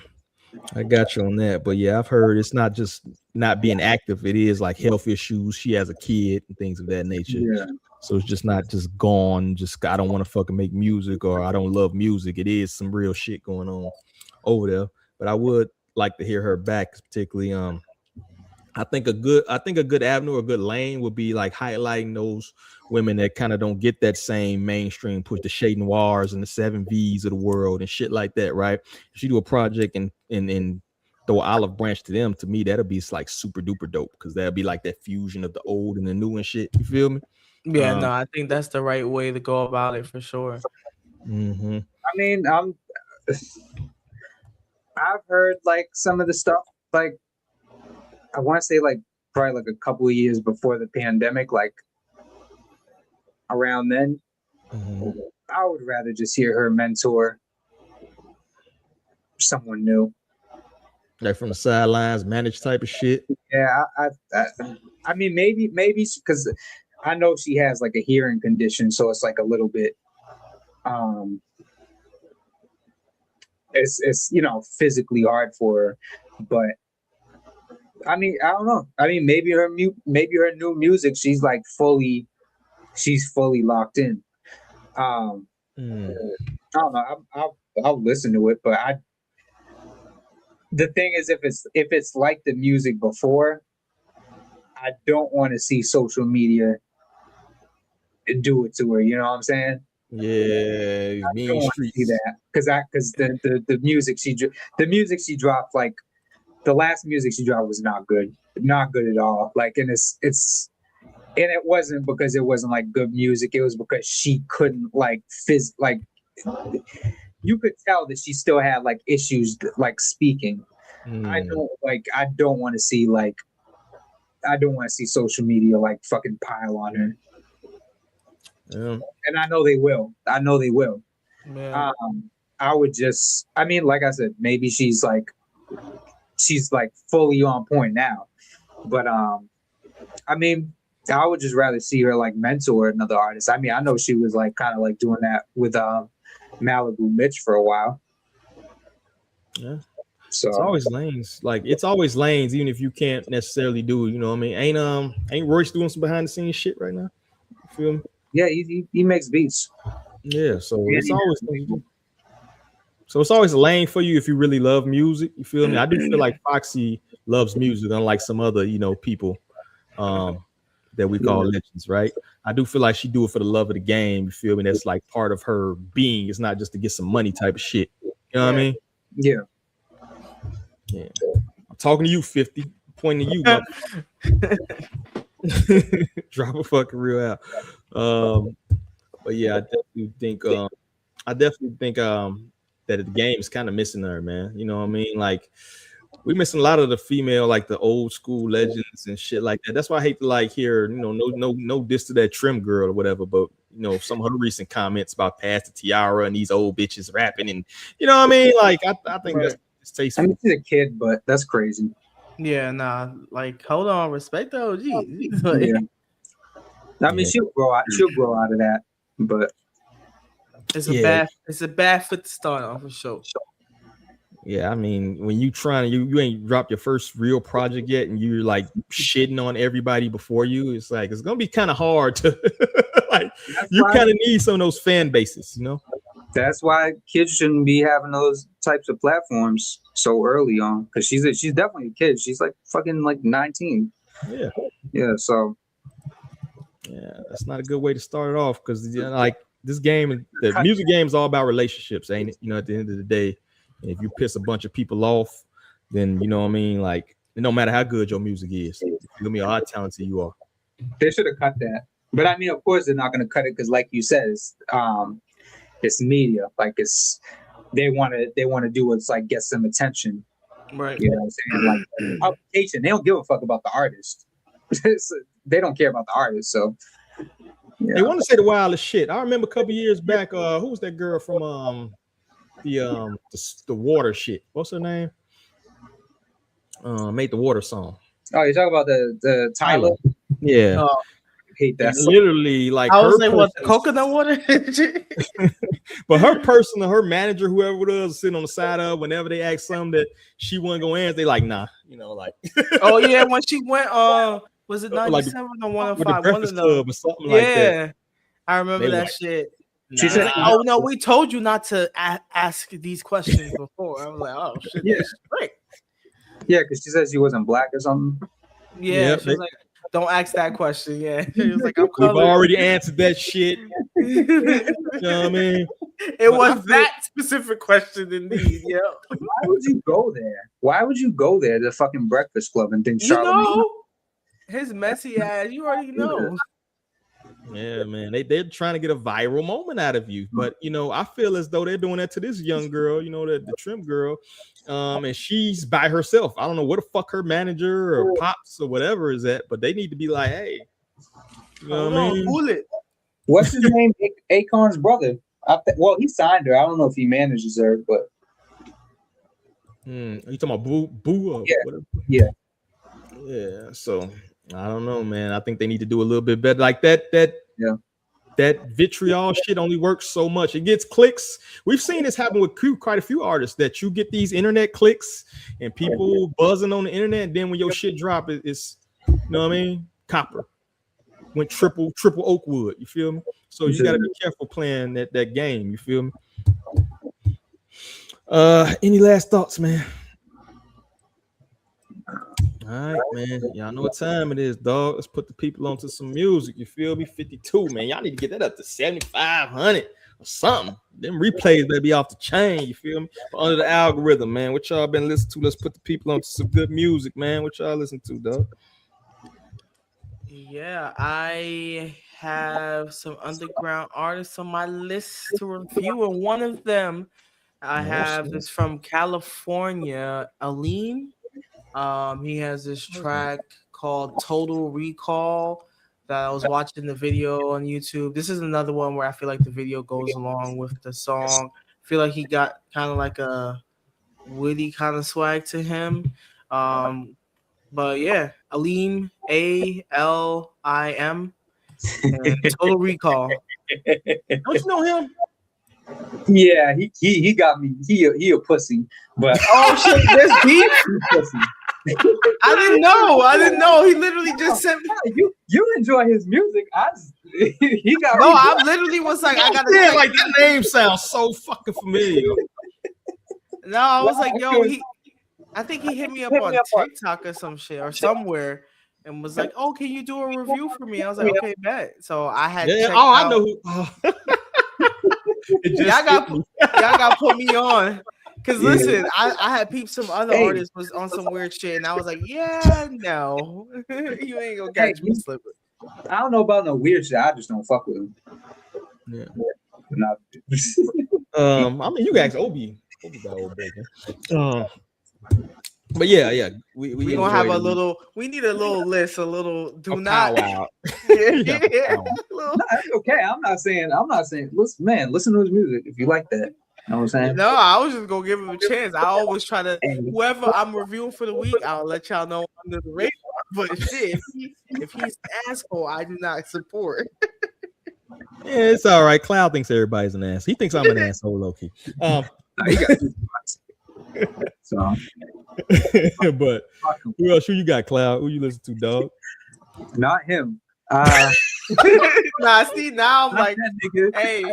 I got you on that. But yeah, I've heard it's not just not being active. It is like health issues. She has a kid and things of that nature. Yeah. So it's just not just gone. Just I don't want to fucking make music or I don't love music. It is some real shit going on over there. But I would like to hear her back, particularly. I think a good avenue or a good lane would be like highlighting those women that kind of don't get that same mainstream push, the Shade Noirs and the 7Vs of the world and shit like that, right? If you do a project and throw an olive branch to them, to me that'll be like super duper dope because that'll be like that fusion of the old and the new and shit. You feel me? Yeah, no, I think that's the right way to go about it for sure. Mm-hmm. I mean, I've heard like some of the stuff, like I want to say like probably like a couple of years before the pandemic, like around then. Mm-hmm. I would rather just hear her mentor someone new, like from the sidelines, managed type of shit. Yeah, I mean maybe because I know she has like a hearing condition, so it's like a little bit it's physically hard for her, but I mean I don't know. I mean maybe her new music she's fully locked in. I don't know. I'll listen to it, but the thing is if it's like the music before, I don't want to see social media do it to her. You know what I'm saying? Yeah, I don't want to see that because the music she dropped, like the last music she dropped was not good at all. Like, and it wasn't because it wasn't like good music. It was because she couldn't you could tell that she still had like issues like speaking. I don't want to see social media like fucking pile on her. Yeah. And I know they will. Yeah. I mean, like I said, maybe she's fully on point now. But I mean, I would just rather see her like mentor another artist. I mean, I know she was like kind of like doing that with Malibu Mitch for a while. Yeah. So it's always lanes. Like it's always lanes, even if you can't necessarily do it. You know what I mean? Ain't Royce doing some behind the scenes shit right now? You feel me? Yeah, he makes beats. Yeah, so it's always a lane for you if you really love music. You feel me? I do feel like Foxy loves music, unlike some other people that we call legends, right? I do feel like she do it for the love of the game. You feel me? That's like part of her being. It's not just to get some money type of shit. You know what I mean? Yeah. Yeah. I'm talking to you, 50. Pointing to you, drop a fucking real out. But yeah, I definitely think that the game is kind of missing her, man. You know what I mean? Like we missing a lot of the female, like the old school legends and shit like that. That's why I hate to like hear, no diss to that Trim girl or whatever, but some of her recent comments about Past the Tiara and these old bitches rapping and you know what I mean? Like I think that's tasteful. I mean, she's a kid, but that's crazy. Yeah, nah. Like, hold on, respect the OG. Yeah. I mean, she'll grow out of that, but it's a bad foot to start on for sure. Yeah, I mean, when you trying to you ain't dropped your first real project yet, and you're like shitting on everybody before you, it's like it's gonna be kind of hard to like. You kind of need some of those fan bases, That's why kids shouldn't be having those types of platforms so early on, because she's definitely a kid. She's like fucking like 19. Yeah. Yeah. So. Yeah, that's not a good way to start it off because like this game, the music game is all about relationships, ain't it? At the end of the day, and if you piss a bunch of people off, then you know what I mean. Like no matter how good your music is, you feel me, or how talented you are. They should have cut that, but I mean, of course, they're not going to cut it because, like you said, it's media. Like they want to do what's like get some attention, right? You know what I'm saying? Like publication, they don't give a fuck about the artist. They don't care about the artist, so They want to say the wildest shit. I remember a couple years back. Who was that girl from the water shit? What's her name? Made the water song. Oh, you're talking about the Tyler? Yeah. I hate that. Literally, like I was her like, what, the coconut water? But her manager, whoever it was, sitting on the side of whenever they asked something that she wasn't gonna answer, they like, nah, like. Oh yeah, when she went, was it 97 like or 105? the Breakfast Club or something like that. I remember They that like, shit. She said, "Oh no, we told you not to ask these questions before." I was like, "Oh shit, Yeah. that's great." Yeah, because she said she wasn't black or something. Yeah, she was like, "Don't ask that question." Yeah, she was like, "I'm We've colored." already answered that shit. You know what I mean? It was that specific question indeed. Yeah. Why would you go there? Why would you go there to fucking Breakfast Club and think Charlamagne? His messy ass. You already know. Yeah, man. They're trying to get a viral moment out of you. But I feel as though they're doing that to this young girl, the trim girl. And she's by herself. I don't know what the fuck her manager or pops or whatever is at, but they need to be like, hey, you know what I mean? Pull it. What's his name? Akon's brother. Well, he signed her. I don't know if he manages her, but you talking about Boo or whatever? Yeah. So I don't know, man. I think they need to do a little bit better. Like that vitriol shit only works so much. It gets clicks. We've seen this happen with quite a few artists, that you get these internet clicks and people buzzing on the internet, and then when your shit drop, it's you know what I mean? Copper. Went triple Oakwood. You feel me? So you gotta be careful playing that game. You feel me? Any last thoughts, man? All right, man. Y'all know what time it is, dog. Let's put the people onto some music. You feel me? 52, man. Y'all need to get that up to 7,500 or something. Them replays better be off the chain. You feel me? But under the algorithm, man. What y'all been listening to? Let's put the people onto some good music, man. What y'all listen to, dog? Yeah, I have some underground artists on my list to review, and one of them I have is from California, Aleem. He has this track called Total Recall that I was watching the video on YouTube. This is another one where I feel like the video goes along with the song. I feel like he got kind of like a witty kind of swag to him. But yeah, Aleem, ALIM, and Total Recall. Don't you know him? Yeah, he got me. He a pussy. But oh shit, there's beef. I didn't know. He literally just sent me. You enjoy his music. He got. No, I literally was like, I gotta. Yeah, like that name sounds so fucking familiar. No, I was like, yo, I think he hit me up on TikTok or some shit or somewhere, and was like, "Oh, can you do a review for me?" I was like, "Okay, bet." So I had. Yeah. Oh, I know who. Y'all got put me on. Cause listen, I had peeped some other artists was on some weird shit, and I was like, yeah, no, you ain't gonna catch me slipping. I don't know about no weird shit. I just don't fuck with him. Yeah. I mean, you can ask Obi about old bacon. But yeah, we gonna have a little. We need a little list, a little. Do not. No, that's okay. I'm not saying. Listen to his music if you like that. You know what I'm saying? No, I was just gonna give him a chance. I always try to whoever I'm reviewing for the week, I'll let y'all know under the radar. But shit, if he's an asshole, I do not support. Yeah, it's all right. Cloud thinks everybody's an ass. He thinks I'm an asshole, low key. So, but who else? Who you got, Cloud? Who you listen to, dog? Not him. See, now I'm like, hey,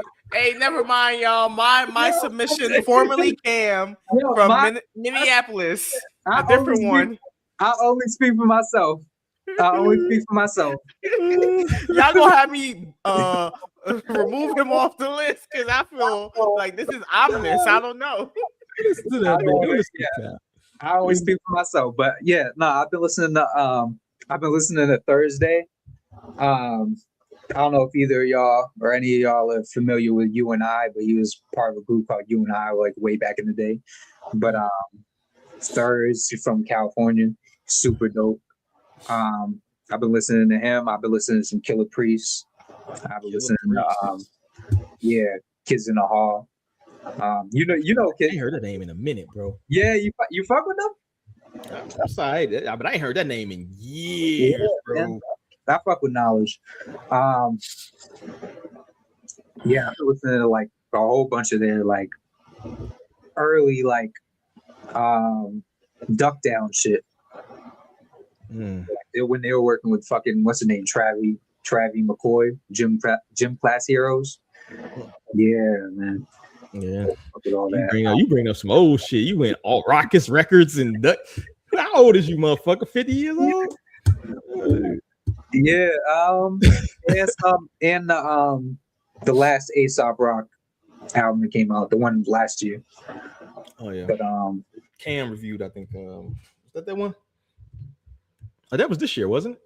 never mind, y'all. My submission, formerly Cam from Minneapolis, a different one. I only speak for myself. Y'all gonna have me remove him off the list because I feel like this is ominous. I don't know. I always speak for myself, but yeah, no, I've been listening to Thursday. I don't know if either of y'all or any of y'all are familiar with You and I, but he was part of a group called You and I, like way back in the day. But Thurs from California, super dope. I've been listening to him. I've been listening to some Killer Priests. I've been listening to Kids in the Hall. You know, I ain't heard that name in a minute, bro. Yeah, you fuck with them? I'm sorry, but I ain't heard that name in years, bro. Man. I fuck with Knowledge. Yeah, I've been listening to like a whole bunch of their like early like duck down shit. Like when they were working with fucking what's the name, Travie McCoy, Gym Class Heroes. Yeah, man. Yeah, all that. You bring up some old shit. You went all Raucous Records and duck. How old is you, motherfucker? 50 years old? Yeah, and the last Aesop Rock album that came out, the one last year. Oh yeah. But Cam reviewed, I think. Was that one? Oh, that was this year, wasn't it?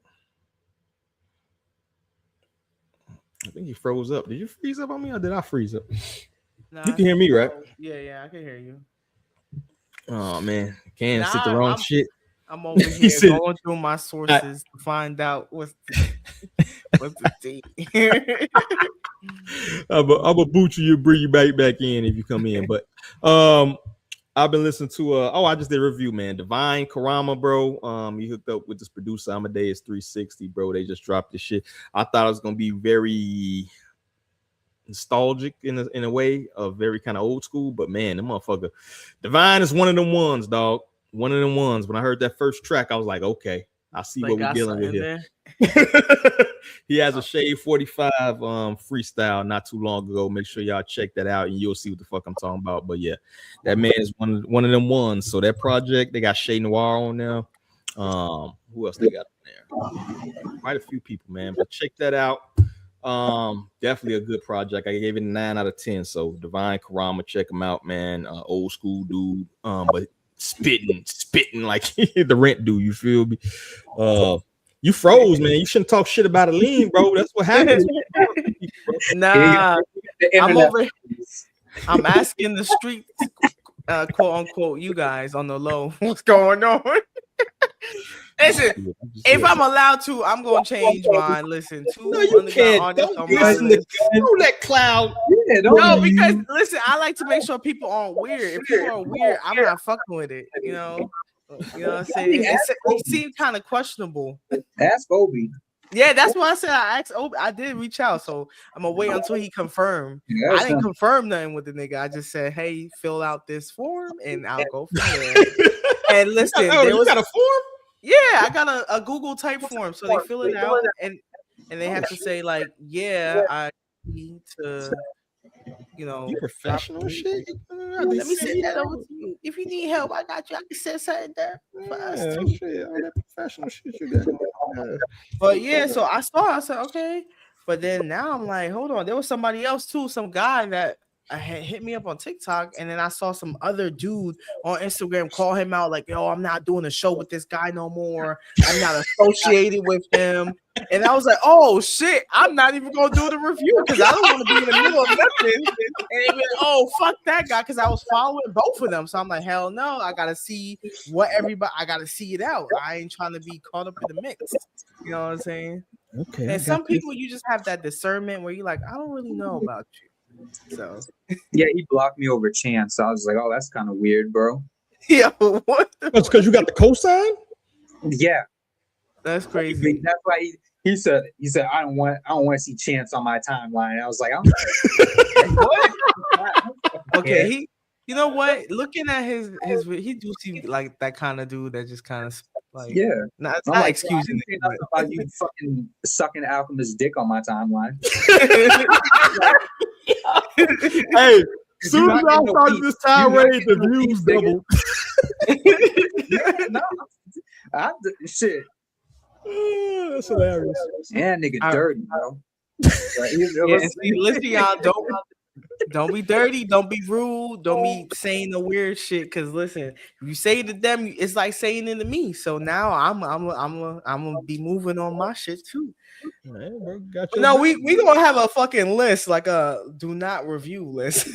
I think he froze up. Did you freeze up on me, or did I freeze up? Nah, you can hear me, right? Yeah, I can hear you. Oh man, Cam said the wrong shit. I'm over here going through my sources to find out what's the date. I'm gonna boot you, bring you back in if you come in. But I've been listening to I just did a review, man. Divine Karama, bro. He hooked up with this producer Amadeus 360, bro. They just dropped this shit. I thought it was gonna be very nostalgic in a way, of very kind of old school, but man, the motherfucker Divine is one of them ones, dog. One of them ones. When I heard that first track, I was like, okay, I see what we're dealing with here. He has a Shade 45 freestyle not too long ago. Make sure y'all check that out and you'll see what the fuck I'm talking about. But yeah, that man is one of them ones. So that project, they got Shade Noir on there. Who else they got on there? Quite a few people, man. But check that out. Definitely a good project. I gave it a 9 out of 10. So Divine Karama, check him out, man. Old school dude. But spitting like the Rent dude. You feel me? You froze, man. You shouldn't talk shit about a lean, bro. That's what happens. Nah, I'm over. I'm asking the street, quote unquote, you guys on the low, what's going on? Listen, if I'm allowed to, I'm gonna change mine. Listen, no, you can't. Don't listen to that cloud. Yeah, no, because listen, I like to make sure people aren't weird. If people are weird, I'm not fucking with it. You know what I'm saying? It seemed kind of questionable. Ask Obi. Yeah, that's why I said I asked Obi. I did reach out, so I'm gonna wait until he confirmed. Yeah, I didn't confirm nothing with the nigga. I just said, hey, fill out this form, and I'll go from there. And listen, you got a form? Yeah, I got a Google type form, so they fill it out, and they have to say like, yeah, I need to, you professional shit. Let me send that over to you. If you need help, I got you. I can send something there for us too. Shit, all that professional shit you got. But yeah, so I said okay, but then now I'm like, hold on, there was somebody else too, some guy that had hit me up on TikTok, and then I saw some other dude on Instagram call him out like, yo, I'm not doing a show with this guy no more. I'm not associated with him. And I was like, oh shit, I'm not even gonna do the review because I don't want to be in the middle of nothing. And they went, oh, fuck that guy, because I was following both of them. So I'm like, hell no, I gotta see I gotta see it out. I ain't trying to be caught up in the mix. You know what I'm saying? Okay. And some people you just have that discernment where you're like, I don't really know about you. So yeah, he blocked me over Chance. So I was like, oh, that's kind of weird, bro. Yeah, what? That's because you got the cosign? Yeah. That's crazy. That's why he said I don't want to see Chance on my timeline. I was like, what? Okay, he, you know what? Looking at his he do seem like that kind of dude that just kind of like, yeah. Not like, excusing it. About you fucking sucking Alchemist dick on my timeline. Hey, soon as I started this tirade, the views doubled. Shit. That's hilarious. Yeah, nigga, dirty, bro. Listen, y'all, don't be dirty, don't be rude, don't be saying the weird shit. Because listen, if you say it to them, it's like saying it to me. So now I'm gonna be moving on my shit too. Man, bro, no, we gonna have a fucking list, like a do not review list.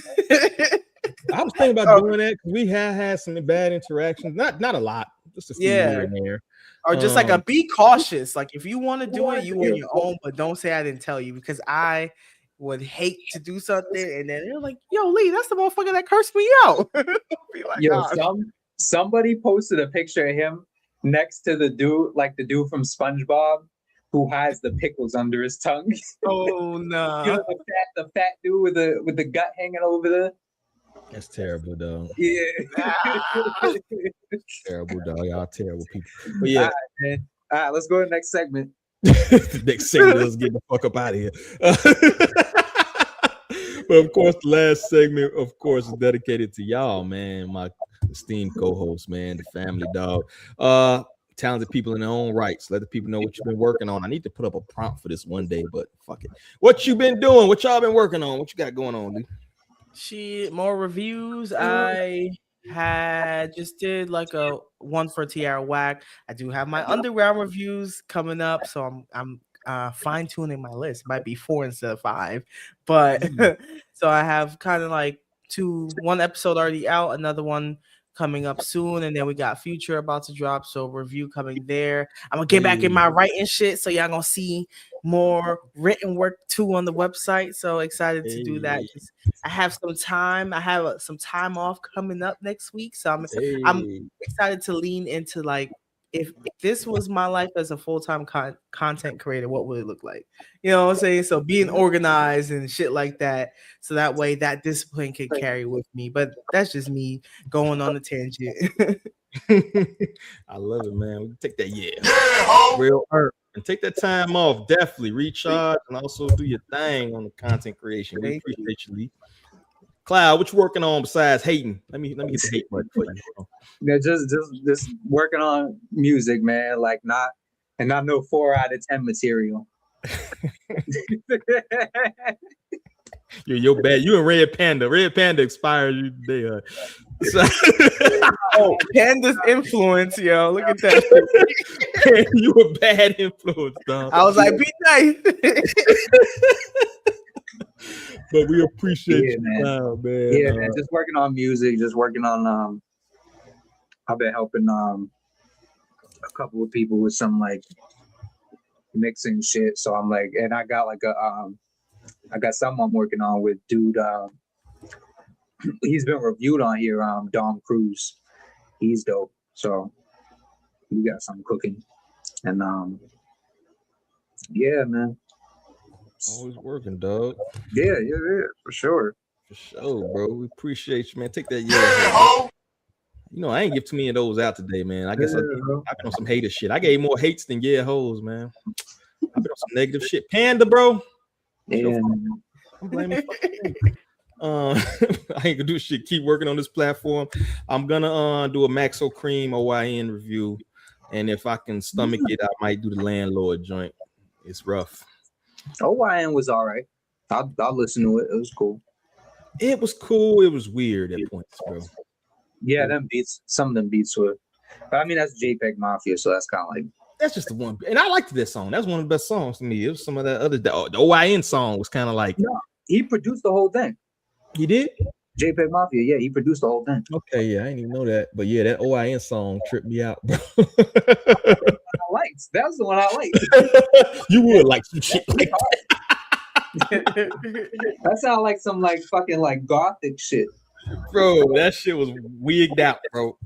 I was thinking about doing that because we have had some bad interactions. Not a lot, just a few here and there. Or just like a be cautious. Like if you want to do it, you on your own, but don't say I didn't tell you, because I would hate to do something and then they're like, yo, Lee, that's the motherfucker that cursed me out. Be like, yo, somebody posted a picture of him next to the dude from SpongeBob who has the pickles under his tongue. Oh no. You know, the fat dude with the gut hanging over there. That's terrible, dog. Yeah. Terrible, dog. Y'all terrible people. But yeah. All right, let's go to the next segment. Next segment, let's get the fuck up out of here. But of course, the last segment, of course, is dedicated to y'all, man. My esteemed co-host, man, the family, dog. Talented people in their own rights. Let the people know what you've been working on. I need to put up a prompt for this one day, but fuck it. What you been doing? What y'all been working on? What you got going on, dude? Shit, more reviews. I had just did like a one for Tiara Whack. I do have my underground reviews coming up, so I'm fine tuning my list. It might be 4 instead of 5, but so I have kind of like one episode already out, another one coming up soon, and then we got Future about to drop, so review coming there. I'm gonna get back in my writing shit, so y'all gonna see more written work too on the website. So excited to do that. I have some time. I have some time off coming up next week, so I'm excited to lean into like if this was my life as a full-time content creator, what would it look like? You know what I'm saying? So being organized and shit like that, so that way that discipline can carry with me. But that's just me going on the tangent. I love it, man. We can take that, real art, and take that time off. Definitely recharge and also do your thing on the content creation. We appreciate you, Lee. Cloud, what you working on besides hating? Let me get the hate button for you. Yeah, just working on music, man. Like not no 4 out of 10 material. You're bad. You and Red Panda. Red Panda expired you today. So, Panda's influence, yo. Look at that. You a bad influence, dog. I was like, be nice. But we appreciate you, man. Man. Yeah, man. Just working on music. Just working on. I've been helping a couple of people with some like mixing shit. So I'm like, and I got like I got something I'm working on with dude. He's been reviewed on here. Dom Cruz. He's dope. So we got something cooking, and yeah, man. Always working, dog. Yeah, for sure. For sure, bro. We appreciate you, man. Take that, You know, I ain't give too many of those out today, man. I guess I've been on some hater shit. I gave more hates than hoes, man. I've been on some negative shit. Panda, bro. Yeah. I'm blaming I ain't gonna do shit. Keep working on this platform. I'm gonna do a Maxo Cream OYN review, and if I can stomach it, I might do the Landlord joint. It's rough. OYN was all right. I'll listen to it. It was cool. It was cool. It was weird at points, bro. Yeah, them beats. Some of them beats were. But I mean, that's JPEG Mafia, so that's kind of like. That's just the one, and I liked this song. That's one of the best songs to me. It was some of that other. The OYN song was kind of like. No, he produced the whole thing. He did? JPEG Mafia, yeah, he produced the whole thing. Okay, yeah, I didn't even know that. But yeah, that OYN song tripped me out, bro. That was the one I liked. You would like some shit like that sounded like some like fucking like gothic shit. Bro, that shit was wigged out, bro.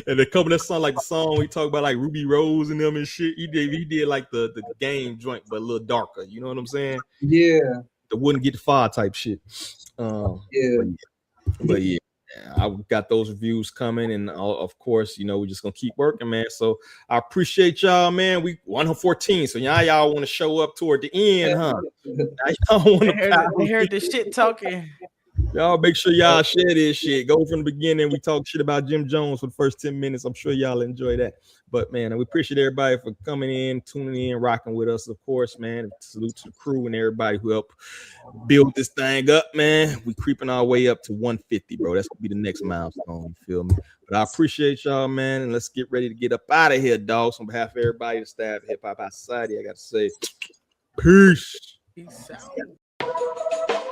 And the couple that song like the song we talk about like Ruby Rose and them and shit. He did like the game joint, but a little darker. You know what I'm saying? Yeah. The wouldn't get far type shit. But yeah, I got those reviews coming, and of course, you know, we're just gonna keep working, man. So I appreciate y'all, man. We 114, so y'all want to show up toward the end, huh? Y'all want to. I heard the shit talking. Y'all make sure y'all share this shit. Go from the beginning. We talk shit about Jim Jones for the first 10 minutes. I'm sure y'all enjoy that. But man, we appreciate everybody for coming in, tuning in, rocking with us, of course, man. Salute to the crew and everybody who helped build this thing up, man. We creeping our way up to 150, bro. That's gonna be the next milestone. You feel me? But I appreciate y'all, man. And let's get ready to get up out of here, dogs. On behalf of everybody, the staff, Hip Hop Society, I gotta say, peace. Peace out.